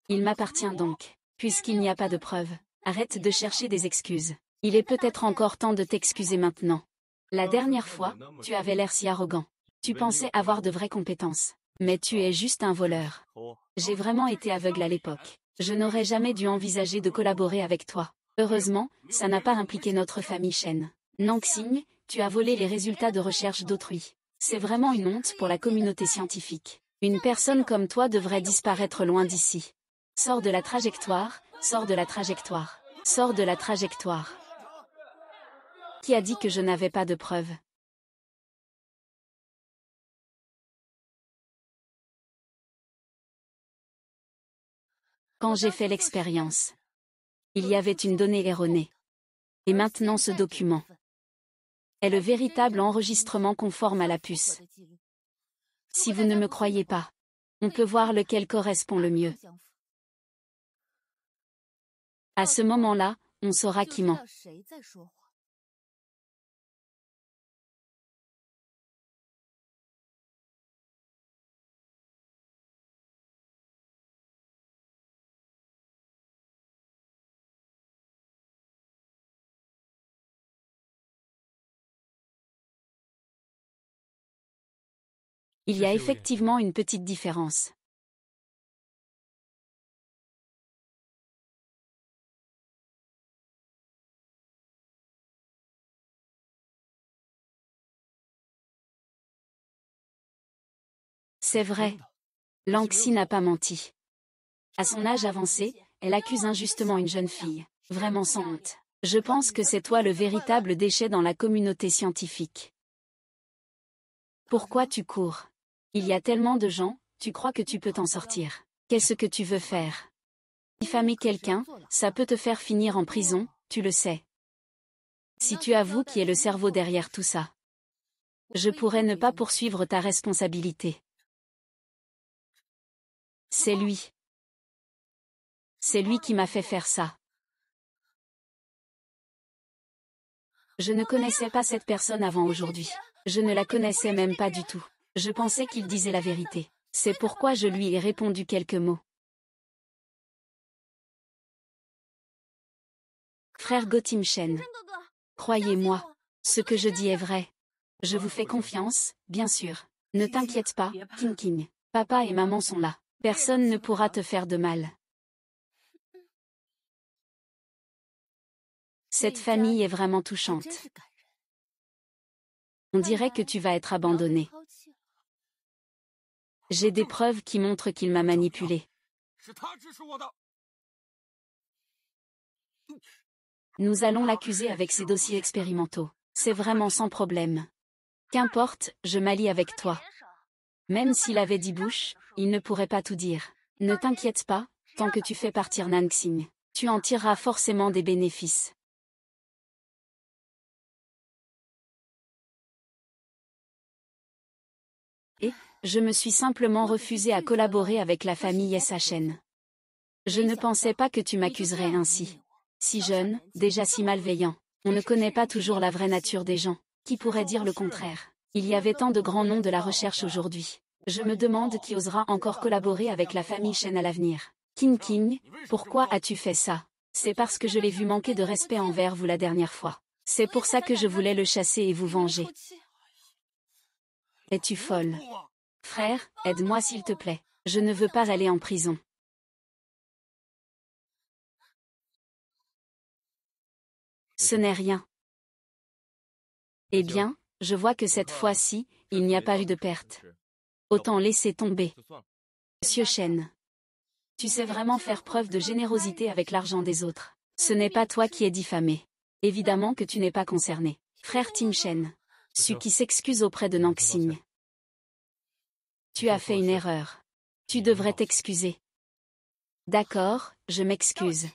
Il m'appartient donc. Puisqu'il n'y a pas de preuves, arrête de chercher des excuses. Il est peut-être encore temps de t'excuser maintenant. La dernière fois, tu avais l'air si arrogant. Tu pensais avoir de vraies compétences. Mais tu es juste un voleur. J'ai vraiment été aveugle à l'époque. Je n'aurais jamais dû envisager de collaborer avec toi. Heureusement, ça n'a pas impliqué notre famille Shen. Nangxing, tu as volé les résultats de recherche d'autrui. C'est vraiment une honte pour la communauté scientifique. Une personne comme toi devrait disparaître loin d'ici. Sors de la trajectoire, sors de la trajectoire, sors de la trajectoire. Qui a dit que je n'avais pas de preuves? Quand j'ai fait l'expérience, il y avait une donnée erronée. Et maintenant ce document est le véritable enregistrement conforme à la puce. Si vous ne me croyez pas, on peut voir lequel correspond le mieux. À ce moment-là, on saura qui ment. Il y a effectivement une petite différence. C'est vrai. Lanxi n'a pas menti. À son âge avancé, elle accuse injustement une jeune fille. Vraiment sans honte. Je pense que c'est toi le véritable déchet dans la communauté scientifique. Pourquoi tu cours? Il y a tellement de gens, tu crois que tu peux t'en sortir. Qu'est-ce que tu veux faire? Diffamer quelqu'un, ça peut te faire finir en prison, tu le sais. Si tu avoues qui est le cerveau derrière tout ça, je pourrais ne pas poursuivre ta responsabilité. C'est lui. C'est lui qui m'a fait faire ça. Je ne connaissais pas cette personne avant aujourd'hui. Je ne la connaissais même pas du tout. Je pensais qu'il disait la vérité. C'est pourquoi je lui ai répondu quelques mots. Frère Gotim Shen. Croyez-moi, ce que je dis est vrai. Je vous fais confiance, bien sûr. Ne t'inquiète pas, King King. Papa et maman sont là. Personne ne pourra te faire de mal. Cette famille est vraiment touchante. On dirait que tu vas être abandonné. J'ai des preuves qui montrent qu'il m'a manipulé. Nous allons l'accuser avec ses dossiers expérimentaux. C'est vraiment sans problème. Qu'importe, je m'allie avec toi. Même s'il avait 10 bouches, il ne pourrait pas tout dire. Ne t'inquiète pas, tant que tu fais partir Nangxing, tu en tireras forcément des bénéfices. Et, je me suis simplement refusé à collaborer avec la famille SHN. Je ne pensais pas que tu m'accuserais ainsi. Si jeune, déjà si malveillant. On ne connaît pas toujours la vraie nature des gens. Qui pourrait dire le contraire? Il y avait tant de grands noms de la recherche aujourd'hui. Je me demande qui osera encore collaborer avec la famille Shen à l'avenir. King King, pourquoi as-tu fait ça? C'est parce que je l'ai vu manquer de respect envers vous la dernière fois. C'est pour ça que je voulais le chasser et vous venger. Es-tu folle? Frère, aide-moi s'il te plaît. Je ne veux pas aller en prison. Ce n'est rien. Eh bien, je vois que cette fois-ci, il n'y a pas eu de perte. Autant laisser tomber. Monsieur Shen. Tu sais vraiment faire preuve de générosité avec l'argent des autres. Ce n'est pas toi qui es diffamé. Évidemment que tu n'es pas concerné. Frère Tim Shen. Su qui s'excuse auprès de Nangxing. Tu as fait une erreur. Tu devrais t'excuser. D'accord, je m'excuse.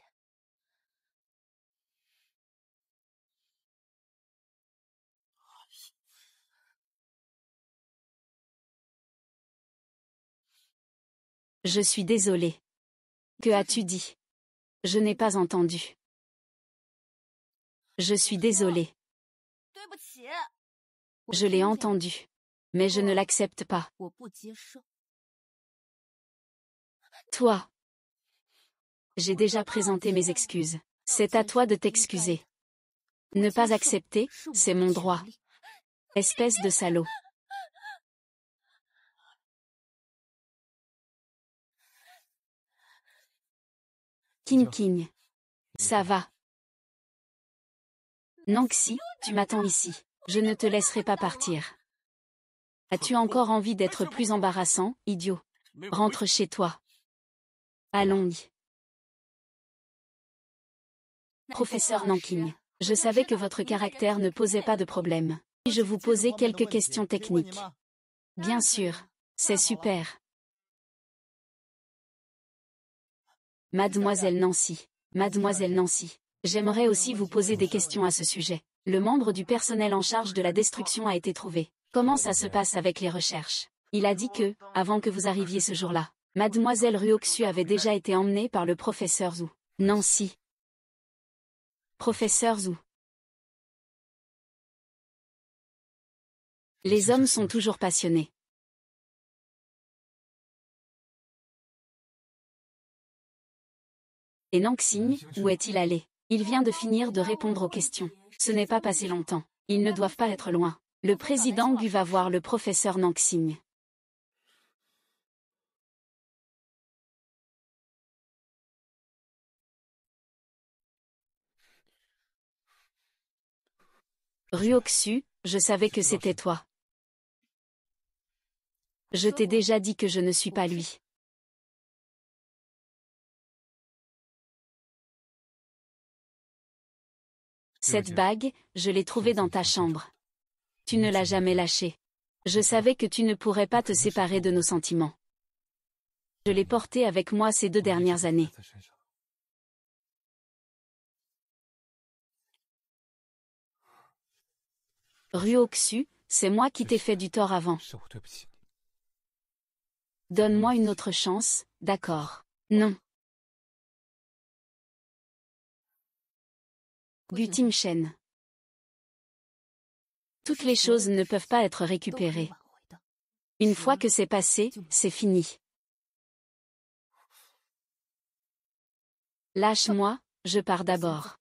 Je suis désolé. Que as-tu dit? Je n'ai pas entendu. Je suis désolé. Je l'ai entendu. Mais je ne l'accepte pas. Toi. J'ai déjà présenté mes excuses. C'est à toi de t'excuser. Ne pas accepter, c'est mon droit. Espèce de salaud. King. Ça va. Nanxi, tu m'attends ici. Je ne te laisserai pas partir. As-tu encore envie d'être plus embarrassant, idiot? Rentre chez toi. Allons-y. Professeur Nanking, je savais que votre caractère ne posait pas de problème. Je vous posais quelques questions techniques. Bien sûr. C'est super. Mademoiselle Nancy. Mademoiselle Nancy. J'aimerais aussi vous poser des questions à ce sujet. Le membre du personnel en charge de la destruction a été trouvé. Comment ça se passe avec les recherches? Il a dit que, avant que vous arriviez ce jour-là, Mademoiselle Ruoxu avait déjà été emmenée par le professeur Zhu. Nancy. Professeur Zhu. Les hommes sont toujours passionnés. Et Nanxing, où est-il allé? Il vient de finir de répondre aux questions. Ce n'est pas passé longtemps. Ils ne doivent pas être loin. Le président Gu va voir le professeur Nanxing. Ruoxu, je savais que c'était toi. Je t'ai déjà dit que je ne suis pas lui. Cette bague, je l'ai trouvée dans ta chambre. Tu ne l'as jamais lâchée. Je savais que tu ne pourrais pas te séparer de nos sentiments. Je l'ai portée avec moi ces 2 dernières années. Ruoxu, c'est moi qui t'ai fait du tort avant. Donne-moi une autre chance, d'accord? Non. Gu Timshen. Toutes les choses ne peuvent pas être récupérées. Une fois que c'est passé, c'est fini. Lâche-moi, je pars d'abord.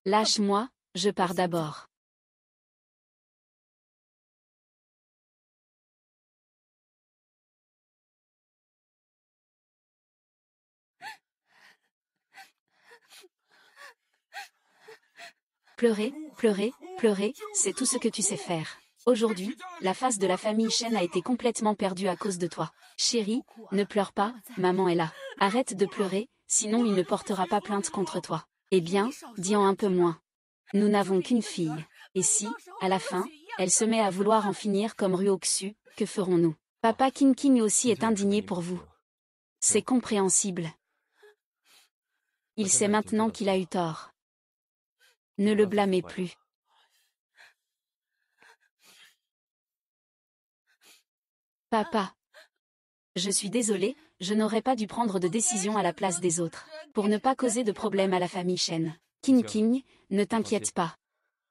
Lâche-moi, je pars d'abord. Pleurer, pleurer, pleurer, c'est tout ce que tu sais faire. Aujourd'hui, la face de la famille Shen a été complètement perdue à cause de toi. Chérie, ne pleure pas, maman est là. Arrête de pleurer, sinon il ne portera pas plainte contre toi. Eh bien, dis-en un peu moins. Nous n'avons qu'une fille. Et si, à la fin, elle se met à vouloir en finir comme Ruoxu, que ferons-nous? Papa King aussi est indigné pour vous. C'est compréhensible. Il sait maintenant qu'il a eu tort. Ne le blâmez plus. Papa. Je suis désolée, je n'aurais pas dû prendre de décision à la place des autres, pour ne pas causer de problème à la famille Shen. King, ne t'inquiète pas.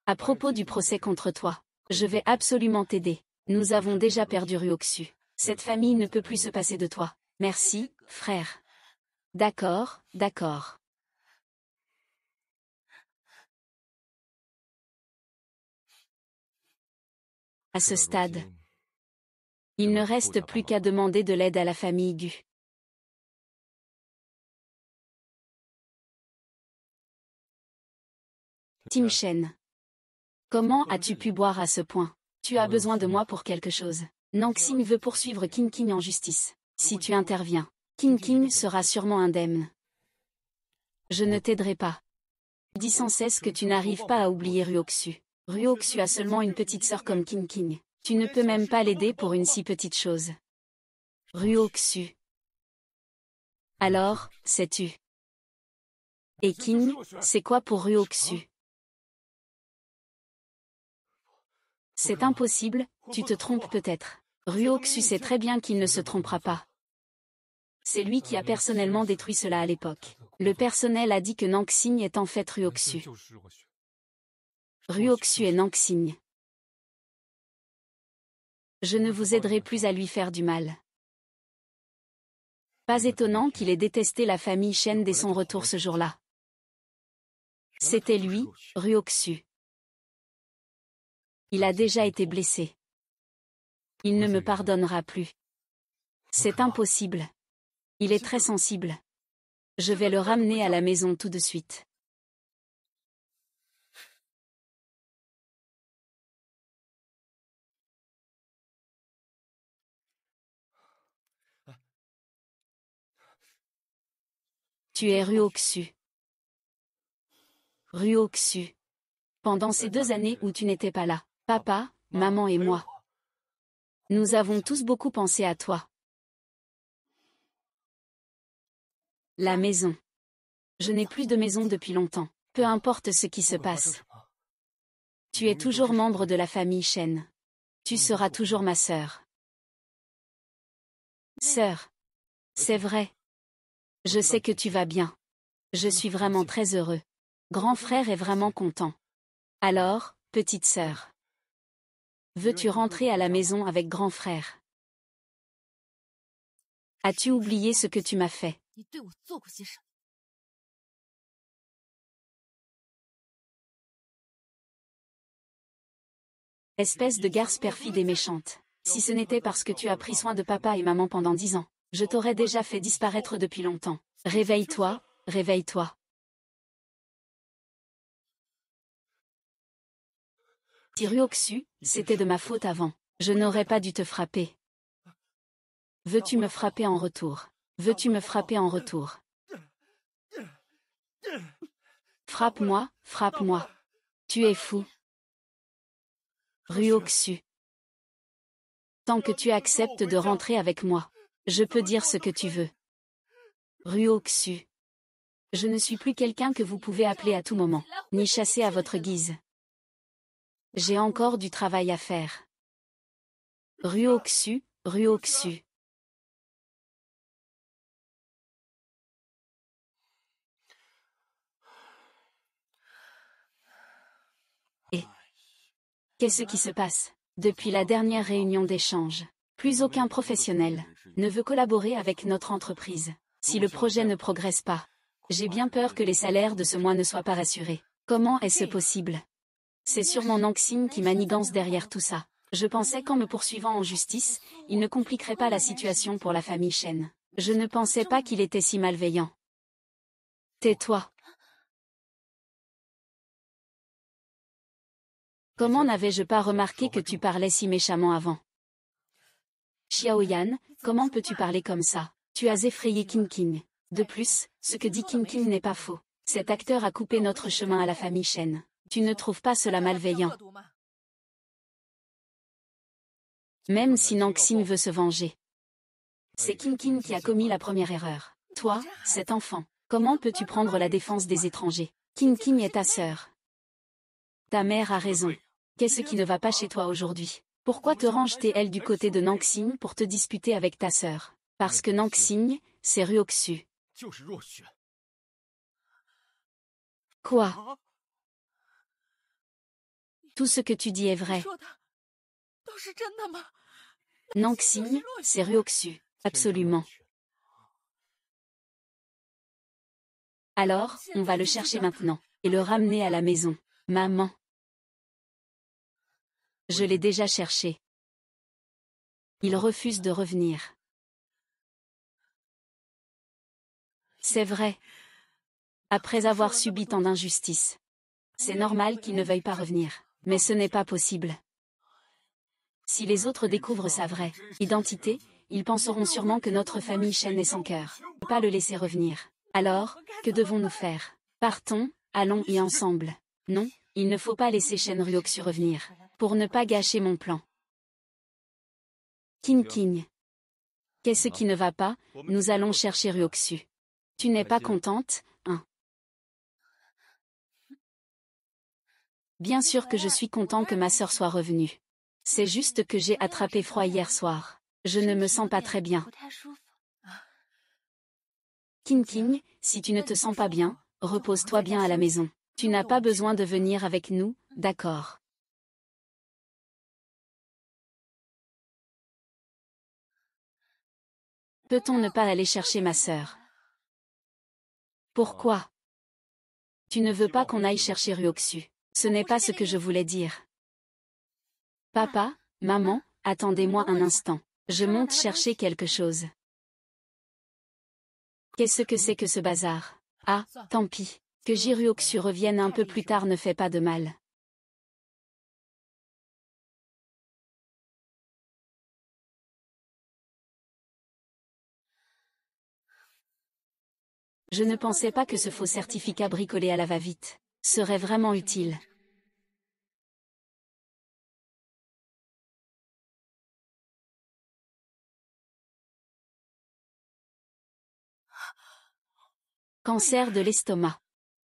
À propos du procès contre toi, je vais absolument t'aider. Nous avons déjà perdu Ruoxu. Cette famille ne peut plus se passer de toi. Merci, frère. D'accord, d'accord. À ce stade, il ne reste plus qu'à demander de l'aide à la famille Gu. Timshen. Comment as-tu pu boire à ce point? Tu as besoin de moi pour quelque chose. Nanxing veut poursuivre King en justice. Si tu interviens, King sera sûrement indemne. Je ne t'aiderai pas. Dis sans cesse que tu n'arrives pas à oublier Ruoxu. Ruoxu a seulement une petite sœur comme King. Tu ne peux même pas l'aider pour une si petite chose. Ruoxu. Alors, sais-tu? Et King, c'est quoi pour Ruoxu? C'est impossible, tu te trompes peut-être. Ryo-Xu sait très bien qu'il ne se trompera pas. C'est lui qui a personnellement détruit cela à l'époque. Le personnel a dit que Naxing est en fait Ryo-Xu. Ryo-Xu est Naxing. Je ne vous aiderai plus à lui faire du mal. Pas étonnant qu'il ait détesté la famille Shen dès son retour ce jour-là. C'était lui, Ryo-Xu. Il a déjà été blessé. Il ne me pardonnera plus. C'est impossible. Il est très sensible. Je vais le ramener à la maison tout de suite. Tu es Ryo-Xu. Ryo-Xu. Pendant ces 2 années où tu n'étais pas là, papa, maman et moi, nous avons tous beaucoup pensé à toi. La maison. Je n'ai plus de maison depuis longtemps. Peu importe ce qui se passe. Tu es toujours membre de la famille Shen. Tu seras toujours ma sœur. Sœur. C'est vrai. Je sais que tu vas bien. Je suis vraiment très heureux. Grand frère est vraiment content. Alors, petite sœur. Veux-tu rentrer à la maison avec grand frère? As-tu oublié ce que tu m'as fait? Espèce de garce perfide et méchante. Si ce n'était parce que tu as pris soin de papa et maman pendant 10 ans, je t'aurais déjà fait disparaître depuis longtemps. Réveille-toi, réveille-toi. Si Ryo-Xu, c'était de ma faute avant, je n'aurais pas dû te frapper. Veux-tu me frapper en retour? Veux-tu me frapper en retour? Frappe-moi, frappe-moi. Tu es fou. Ryo-Xu. Tant que tu acceptes de rentrer avec moi, je peux dire ce que tu veux. Ryo-Xu. Je ne suis plus quelqu'un que vous pouvez appeler à tout moment, ni chasser à votre guise. J'ai encore du travail à faire. Ryo-Xu, Ryo-Xu. Et qu'est-ce qui se passe? Depuis la dernière réunion d'échange, plus aucun professionnel ne veut collaborer avec notre entreprise. Si le projet ne progresse pas, j'ai bien peur que les salaires de ce mois ne soient pas rassurés. Comment est-ce possible? C'est sûrement Naxing qui manigance derrière tout ça. Je pensais qu'en me poursuivant en justice, il ne compliquerait pas la situation pour la famille Shen. Je ne pensais pas qu'il était si malveillant. Tais-toi. Comment n'avais-je pas remarqué que tu parlais si méchamment avant? Xiaoyan, comment peux-tu parler comme ça? Tu as effrayé Qingqing. De plus, ce que dit Qingqing n'est pas faux. Cet acteur a coupé notre chemin à la famille Shen. Tu ne trouves pas cela malveillant? Même si Naxing veut se venger. C'est Qingqing qui a commis la première erreur. Toi, cet enfant, comment peux-tu prendre la défense des étrangers? Qingqing est ta sœur. Ta mère a raison. Qu'est-ce qui ne va pas chez toi aujourd'hui? Pourquoi te ranges-t-elle du côté de Naxing pour te disputer avec ta sœur? Parce que Naxing, c'est Ryo-Xu. Quoi? Tout ce que tu dis est vrai. Naxing, c'est Ryo-Xu. Absolument. Alors, on va le chercher maintenant, et le ramener à la maison. Maman. Je l'ai déjà cherché. Il refuse de revenir. C'est vrai. Après avoir subi tant d'injustices. C'est normal qu'il ne veuille pas revenir. Mais ce n'est pas possible. Si les autres découvrent sa vraie identité, ils penseront sûrement que notre famille Shen est sans cœur. On ne peut pas le laisser revenir. Alors, que devons-nous faire? Partons, allons y ensemble. Non, il ne faut pas laisser Shen Ryo-Xu revenir. Pour ne pas gâcher mon plan. Qingqing. Qu'est-ce qui ne va pas? Nous allons chercher Ryo-Xu. Tu n'es pas contente, hein? Bien sûr que je suis content que ma sœur soit revenue. C'est juste que j'ai attrapé froid hier soir. Je ne me sens pas très bien. King, si tu ne te sens pas bien, repose-toi bien à la maison. Tu n'as pas besoin de venir avec nous, d'accord? Peut-on ne pas aller chercher ma sœur? Pourquoi? Tu ne veux pas qu'on aille chercher Ryoksu. Ce n'est pas ce que je voulais dire. Papa, maman, attendez-moi un instant. Je monte chercher quelque chose. Qu'est-ce que c'est que ce bazar? Ah, tant pis. Que Ryoksu revienne un peu plus tard ne fait pas de mal. Je ne pensais pas que ce faux certificat bricolé à la va-vite serait vraiment utile. Cancer de l'estomac.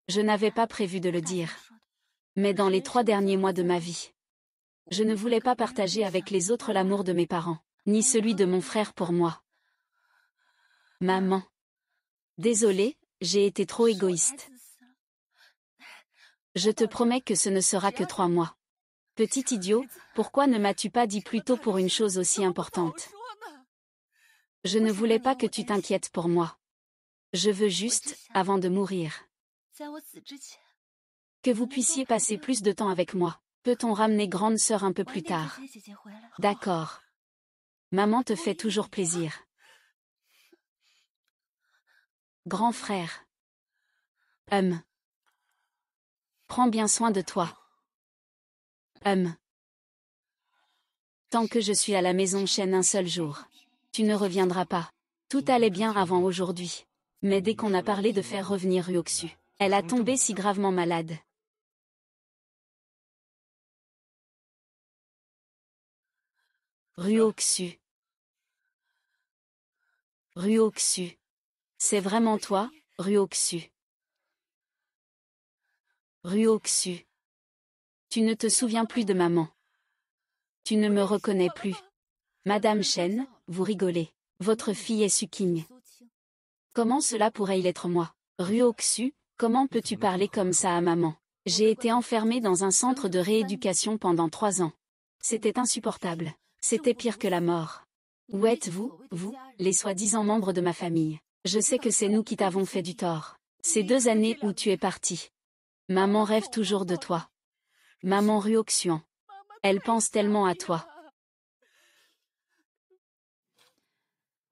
Je n'avais pas prévu de le dire. Mais dans les 3 derniers mois de ma vie, je ne voulais pas partager avec les autres l'amour de mes parents, ni celui de mon frère pour moi. Maman. Désolée, j'ai été trop égoïste. Je te promets que ce ne sera que 3 mois. Petit idiot, pourquoi ne m'as-tu pas dit plus tôt pour une chose aussi importante? Je ne voulais pas que tu t'inquiètes pour moi. Je veux juste, avant de mourir, que vous puissiez passer plus de temps avec moi. Peut-on ramener grande sœur un peu plus tard? D'accord. Maman te fait toujours plaisir. Grand frère. Prends bien soin de toi. Tant que je suis à la maison chaîne un seul jour. Tu ne reviendras pas. Tout allait bien avant aujourd'hui. Mais dès qu'on a parlé de faire revenir Ryoksu, elle a tombé si gravement malade. Ryoksu. Ryoksu. C'est vraiment toi, Ryoksu. Ryoksu. Tu ne te souviens plus de maman. Tu ne me reconnais plus. Madame Shen, vous rigolez. Votre fille est Suking. Comment cela pourrait-il être moi? Ryoksu, comment peux-tu parler comme ça à maman? J'ai été enfermée dans un centre de rééducation pendant 3 ans. C'était insupportable. C'était pire que la mort. Où êtes-vous, vous, les soi-disant membres de ma famille? Je sais que c'est nous qui t'avons fait du tort. Ces 2 années où tu es parti. Maman rêve toujours de toi. Maman Ryoksuan. Elle pense tellement à toi.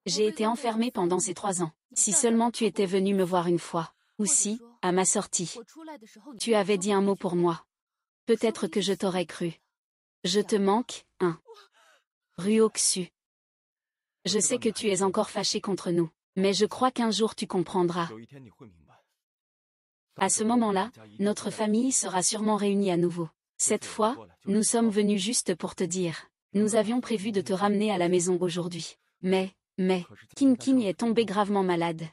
J'ai été enfermée pendant ces 3 ans. Si seulement tu étais venu me voir une fois. Ou si, à ma sortie, tu avais dit un mot pour moi. Peut-être que je t'aurais cru. Je te manque, hein. Ryoksu. Je sais que tu es encore fâché contre nous. Mais je crois qu'un jour tu comprendras. À ce moment-là, notre famille sera sûrement réunie à nouveau. Cette fois, nous sommes venus juste pour te dire. Nous avions prévu de te ramener à la maison aujourd'hui. Mais, King est tombée gravement malade.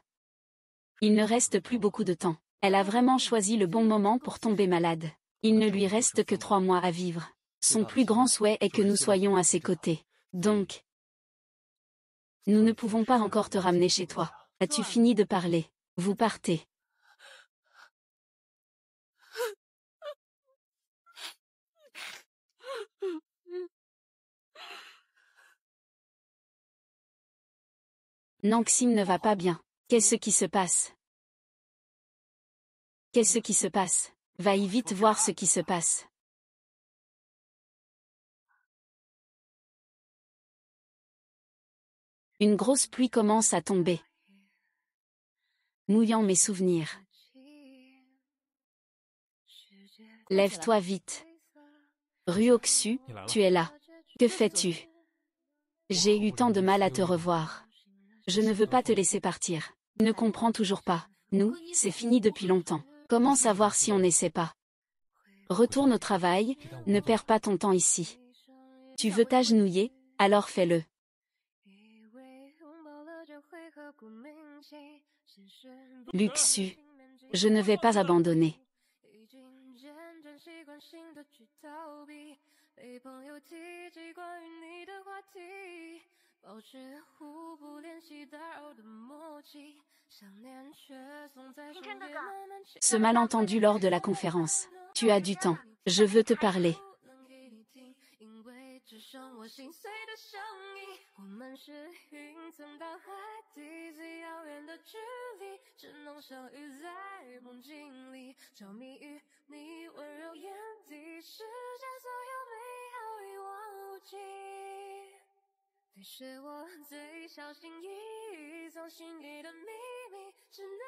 Il ne reste plus beaucoup de temps. Elle a vraiment choisi le bon moment pour tomber malade. Il ne lui reste que 3 mois à vivre. Son plus grand souhait est que nous soyons à ses côtés. Donc, nous ne pouvons pas encore te ramener chez toi. As-tu fini de parler? Vous partez. Nanksim ne va pas bien. Qu'est-ce qui se passe? Qu'est-ce qui se passe? Va y vite voir ce qui se passe. Une grosse pluie commence à tomber, mouillant mes souvenirs. Lève-toi vite. Ryoksu, tu es là. Que fais-tu? J'ai eu tant de mal à te revoir. Je ne veux pas te laisser partir. Ne comprends toujours pas. Nous, c'est fini depuis longtemps. Comment savoir si on n'essaie pas? Retourne au travail, ne perds pas ton temps ici. Tu veux t'agenouiller, alors fais-le. Luxu. Je ne vais pas abandonner. Ce malentendu lors de la conférence. Tu as du temps. Je veux te parler.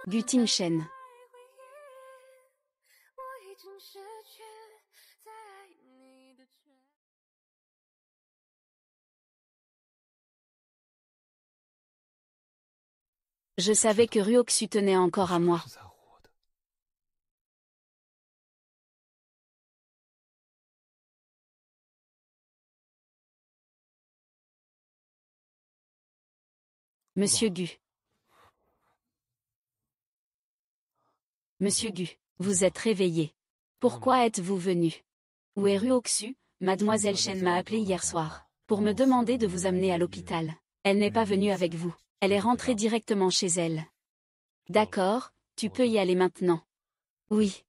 Gutin Shen. Je savais que Ryoxu tenait encore à moi. Monsieur Gu. Monsieur Gu, vous êtes réveillé. Pourquoi êtes-vous venu? Où est Ryoxu? Mademoiselle Shen m'a appelé hier soir, pour me demander de vous amener à l'hôpital. Elle n'est pas venue avec vous. Elle est rentrée directement chez elle. D'accord, tu peux y aller maintenant. Oui.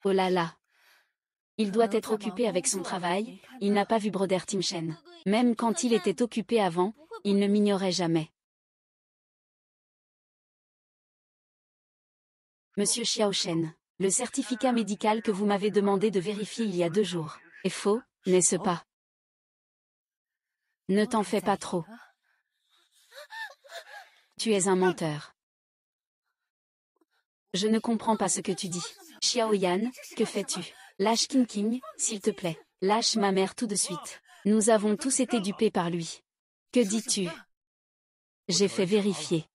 Oh là là. Il doit être occupé avec son travail, il n'a pas vu Broder Timchen. Même quand il était occupé avant, il ne m'ignorait jamais. Monsieur Xiaoshen, le certificat médical que vous m'avez demandé de vérifier il y a 2 jours, est faux, n'est-ce pas? Ne t'en fais pas trop. Tu es un menteur. Je ne comprends pas ce que tu dis. Xiaoyan, que fais-tu? Lâche King, s'il te plaît. Lâche ma mère tout de suite. Nous avons tous été dupés par lui. Que dis-tu? J'ai fait vérifier.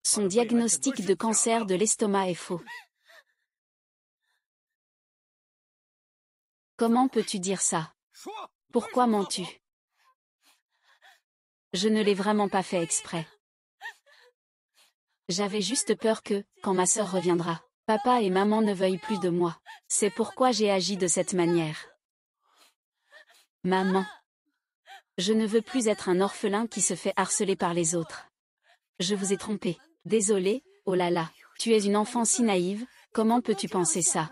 Son diagnostic de cancer de l'estomac est faux. Comment peux-tu dire ça? Pourquoi mens-tu? Je ne l'ai vraiment pas fait exprès. J'avais juste peur que, quand ma sœur reviendra, papa et maman ne veuillent plus de moi. C'est pourquoi j'ai agi de cette manière. Maman. Je ne veux plus être un orphelin qui se fait harceler par les autres. Je vous ai trompé. Désolé, oh là là. Tu es une enfant si naïve, comment peux-tu penser ça?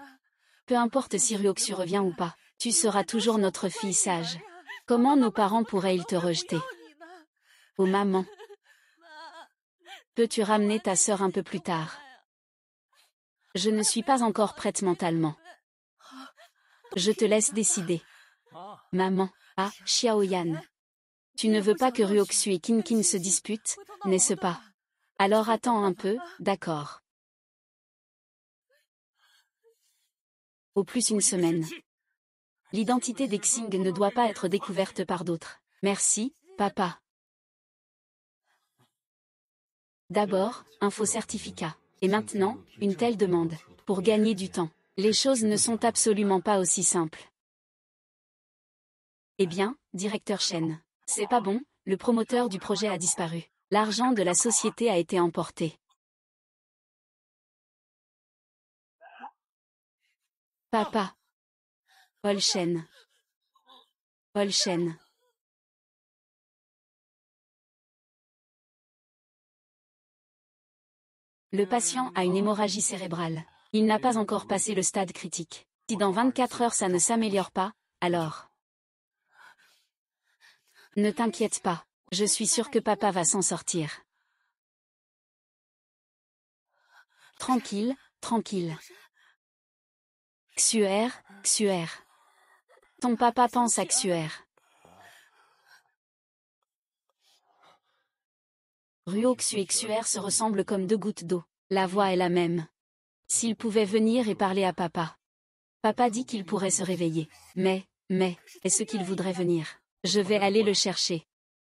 Peu importe si Ryoxu revient ou pas, tu seras toujours notre fille sage. Comment nos parents pourraient-ils te rejeter? Oh maman. Peux-tu ramener ta sœur un peu plus tard? Je ne suis pas encore prête mentalement. Je te laisse décider. Maman, ah, Xiaoyan. Tu ne veux pas que Ryoxu et Kin se disputent, n'est-ce pas? Alors attends un peu, d'accord. Au plus une semaine. L'identité d'Exing ne doit pas être découverte par d'autres. Merci, papa. D'abord, un faux certificat. Et maintenant, une telle demande. Pour gagner du temps. Les choses ne sont absolument pas aussi simples. Eh bien, directeur Shen. C'est pas bon, le promoteur du projet a disparu. L'argent de la société a été emporté. Papa. Olshen. Olshen. Le patient a une hémorragie cérébrale. Il n'a pas encore passé le stade critique. Si dans 24 heures ça ne s'améliore pas, alors... Ne t'inquiète pas. Je suis sûre que papa va s'en sortir. Tranquille, tranquille. Xuer, Xuer. Ton papa pense à Xuer. Ryoxu et Xuer se ressemblent comme 2 gouttes d'eau. La voix est la même. S'il pouvait venir et parler à papa. Papa dit qu'il pourrait se réveiller. Mais, est-ce qu'il voudrait venir? Je vais aller le chercher.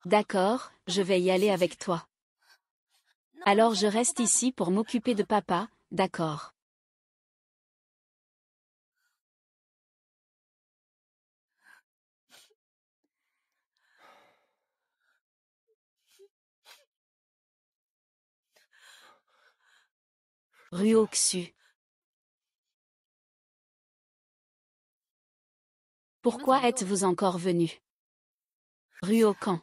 D'accord, je vais y aller avec toi. Alors je reste ici pour m'occuper de papa, d'accord. Ruoxu. Pourquoi êtes-vous encore venu? Ruokan.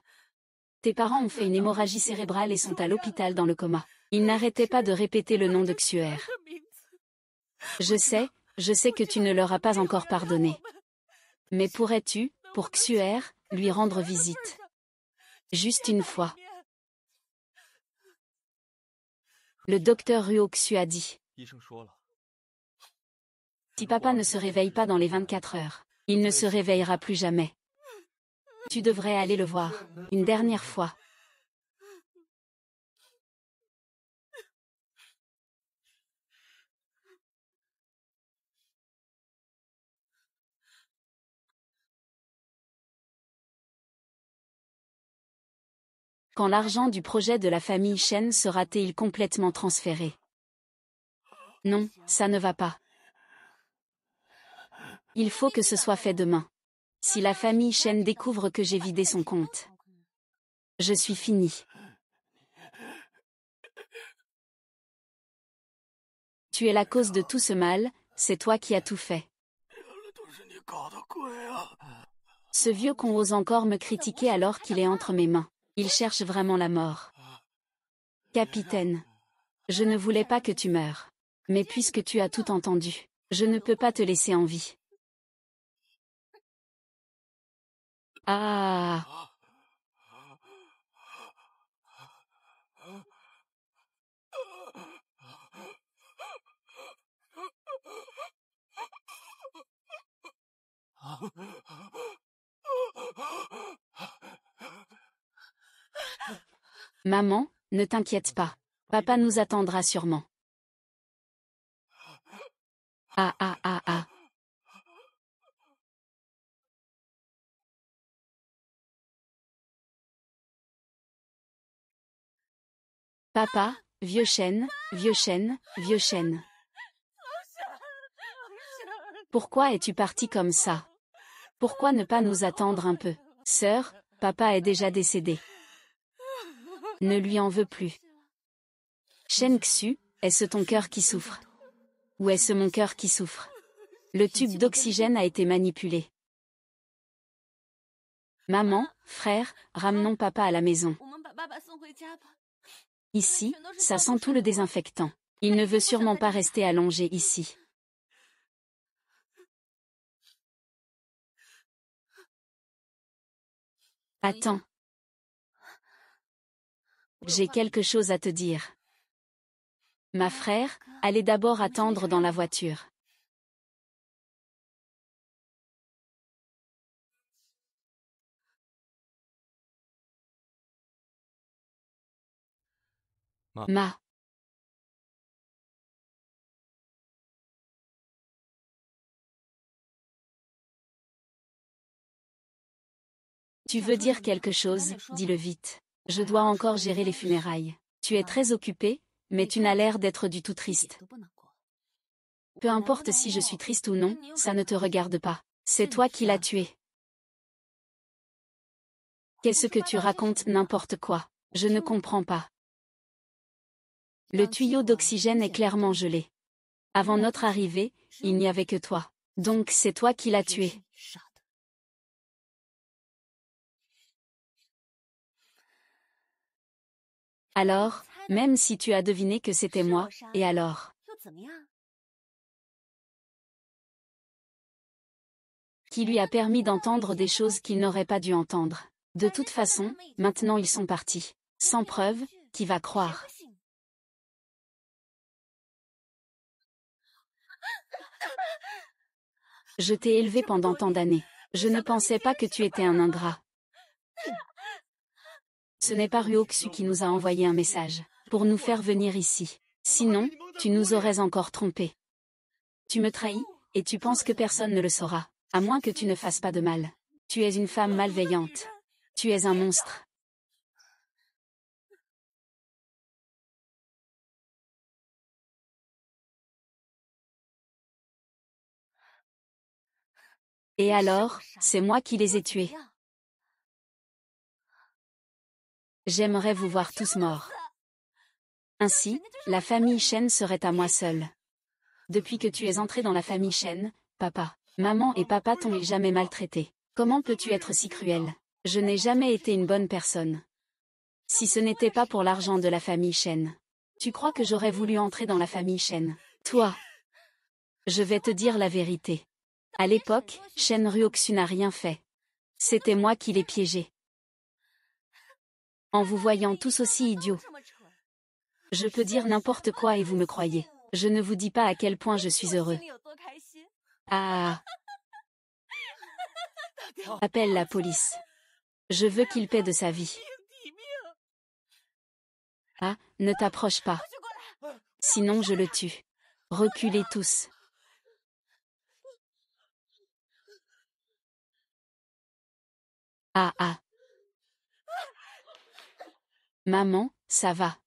Tes parents ont fait une hémorragie cérébrale et sont à l'hôpital dans le coma. Ils n'arrêtaient pas de répéter le nom de Xuer. Je sais que tu ne leur as pas encore pardonné. Mais pourrais-tu, pour Xuer, lui rendre visite? Juste une fois. Le docteur Ruoxu a dit. Si papa ne se réveille pas dans les 24 heures, il ne se réveillera plus jamais. Tu devrais aller le voir, une dernière fois. Quand l'argent du projet de la famille Shen sera-t-il complètement transféré? Non, ça ne va pas. Il faut que ce soit fait demain. Si la famille Shen découvre que j'ai vidé son compte, je suis fini. Tu es la cause de tout ce mal, c'est toi qui as tout fait. Ce vieux con ose encore me critiquer alors qu'il est entre mes mains. Il cherche vraiment la mort. Capitaine, je ne voulais pas que tu meures. Mais puisque tu as tout entendu, je ne peux pas te laisser en vie. Ah. Maman, ne t'inquiète pas. Papa nous attendra sûrement. Ah ah ah ah. Papa, vieux chêne, vieux chêne, vieux chêne. Pourquoi es-tu parti comme ça? Pourquoi ne pas nous attendre un peu? Sœur, papa est déjà décédé. Ne lui en veux plus. Shen Xu, est-ce ton cœur qui souffre? Ou est-ce mon cœur qui souffre? Le tube d'oxygène a été manipulé. Maman, frère, ramenons papa à la maison. Ici, ça sent tout le désinfectant. Il ne veut sûrement pas rester allongé ici. Attends. J'ai quelque chose à te dire. Ma frère, allez d'abord attendre dans la voiture. Ma. Tu veux dire quelque chose, dis-le vite. Je dois encore gérer les funérailles. Tu es très occupé, mais tu n'as l'air d'être du tout triste. Peu importe si je suis triste ou non, ça ne te regarde pas. C'est toi qui l'as tué. Qu'est-ce que tu racontes, n'importe quoi? Je ne comprends pas. Le tuyau d'oxygène est clairement gelé. Avant notre arrivée, il n'y avait que toi. Donc c'est toi qui l'as tué. Alors, même si tu as deviné que c'était moi, et alors? Qui lui a permis d'entendre des choses qu'il n'aurait pas dû entendre. De toute façon, maintenant ils sont partis. Sans preuve, qui va croire? Je t'ai élevé pendant tant d'années. Je ne pensais pas que tu étais un ingrat. Ce n'est pas Ruoxu qui nous a envoyé un message, pour nous faire venir ici. Sinon, tu nous aurais encore trompés. Tu me trahis, et tu penses que personne ne le saura, à moins que tu ne fasses pas de mal. Tu es une femme malveillante. Tu es un monstre. Et alors, c'est moi qui les ai tués. J'aimerais vous voir tous morts. Ainsi, la famille Shen serait à moi seule. Depuis que tu es entré dans la famille Shen, papa, maman et papa t'ont jamais maltraité. Comment peux-tu être si cruel? Je n'ai jamais été une bonne personne. Si ce n'était pas pour l'argent de la famille Shen. Tu crois que j'aurais voulu entrer dans la famille Shen? Toi. Je vais te dire la vérité. À l'époque, Shen Ryoxu n'a rien fait. C'était moi qui l'ai piégé. En vous voyant tous aussi idiots. Je peux dire n'importe quoi et vous me croyez. Je ne vous dis pas à quel point je suis heureux. Ah. Appelle la police. Je veux qu'il paie de sa vie. Ah, ne t'approche pas. Sinon je le tue. Reculez tous. Ah ah. Maman, ça va.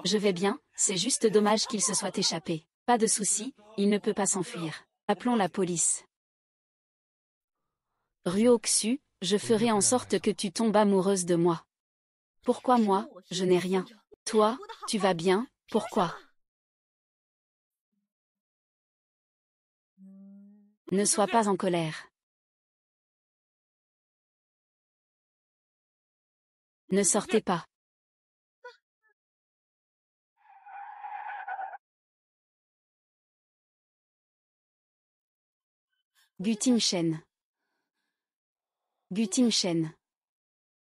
Je vais bien, c'est juste dommage qu'il se soit échappé. Pas de souci, il ne peut pas s'enfuir. Appelons la police. Ryoxu, je ferai en sorte que tu tombes amoureuse de moi. Pourquoi moi, je n'ai rien. Toi, tu vas bien, pourquoi? Ne sois pas en colère. Ne sortez pas. Gutim Shen. Gutim Shen.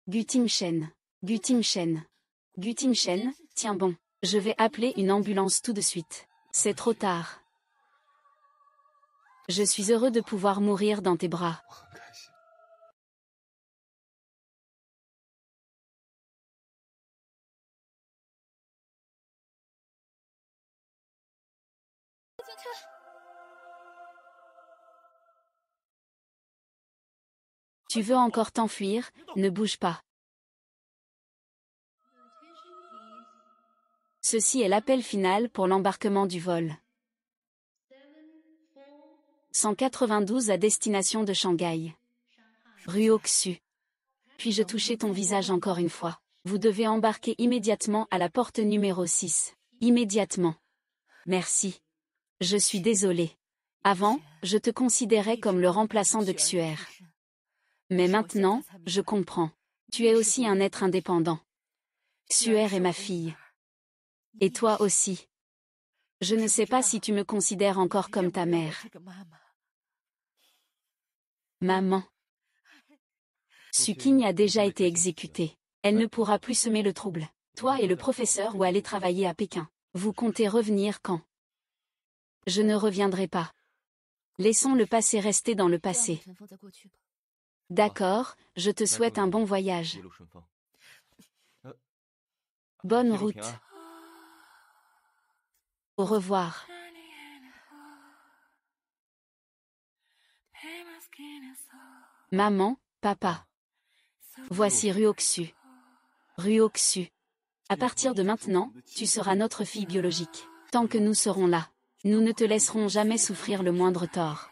Gutim Shen. Gutim Shen. Gutim Shen, tiens bon, je vais appeler une ambulance tout de suite. C'est trop tard. Je suis heureux de pouvoir mourir dans tes bras. Tu veux encore t'enfuir, ne bouge pas. Ceci est l'appel final pour l'embarquement du vol. 192 à destination de Shanghai. Ryoxu. Puis-je toucher ton visage encore une fois? Vous devez embarquer immédiatement à la porte numéro 6. Immédiatement. Merci. Je suis désolé. Avant, je te considérais comme le remplaçant de Xuer. Mais maintenant, je comprends. Tu es aussi un être indépendant. Xuer est ma fille. Et toi aussi. Je ne sais pas si tu me considères encore comme ta mère. Maman. Suking a déjà été exécutée. Elle ne pourra plus semer le trouble. Toi et le professeur ou aller travailler à Pékin. Vous comptez revenir quand? Je ne reviendrai pas. Laissons le passé rester dans le passé. D'accord, je te souhaite un bon voyage. Bonne route. Au revoir. Maman, papa. Voici Ryoxu. Ryoxu. À partir de maintenant, tu seras notre fille biologique. Tant que nous serons là, nous ne te laisserons jamais souffrir le moindre tort.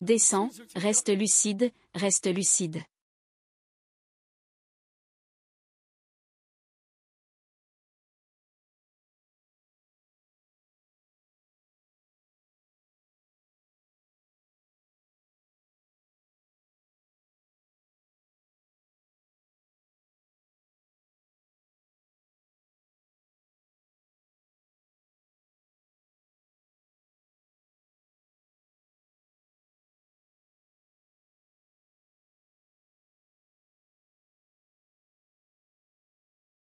Descends, reste lucide, reste lucide.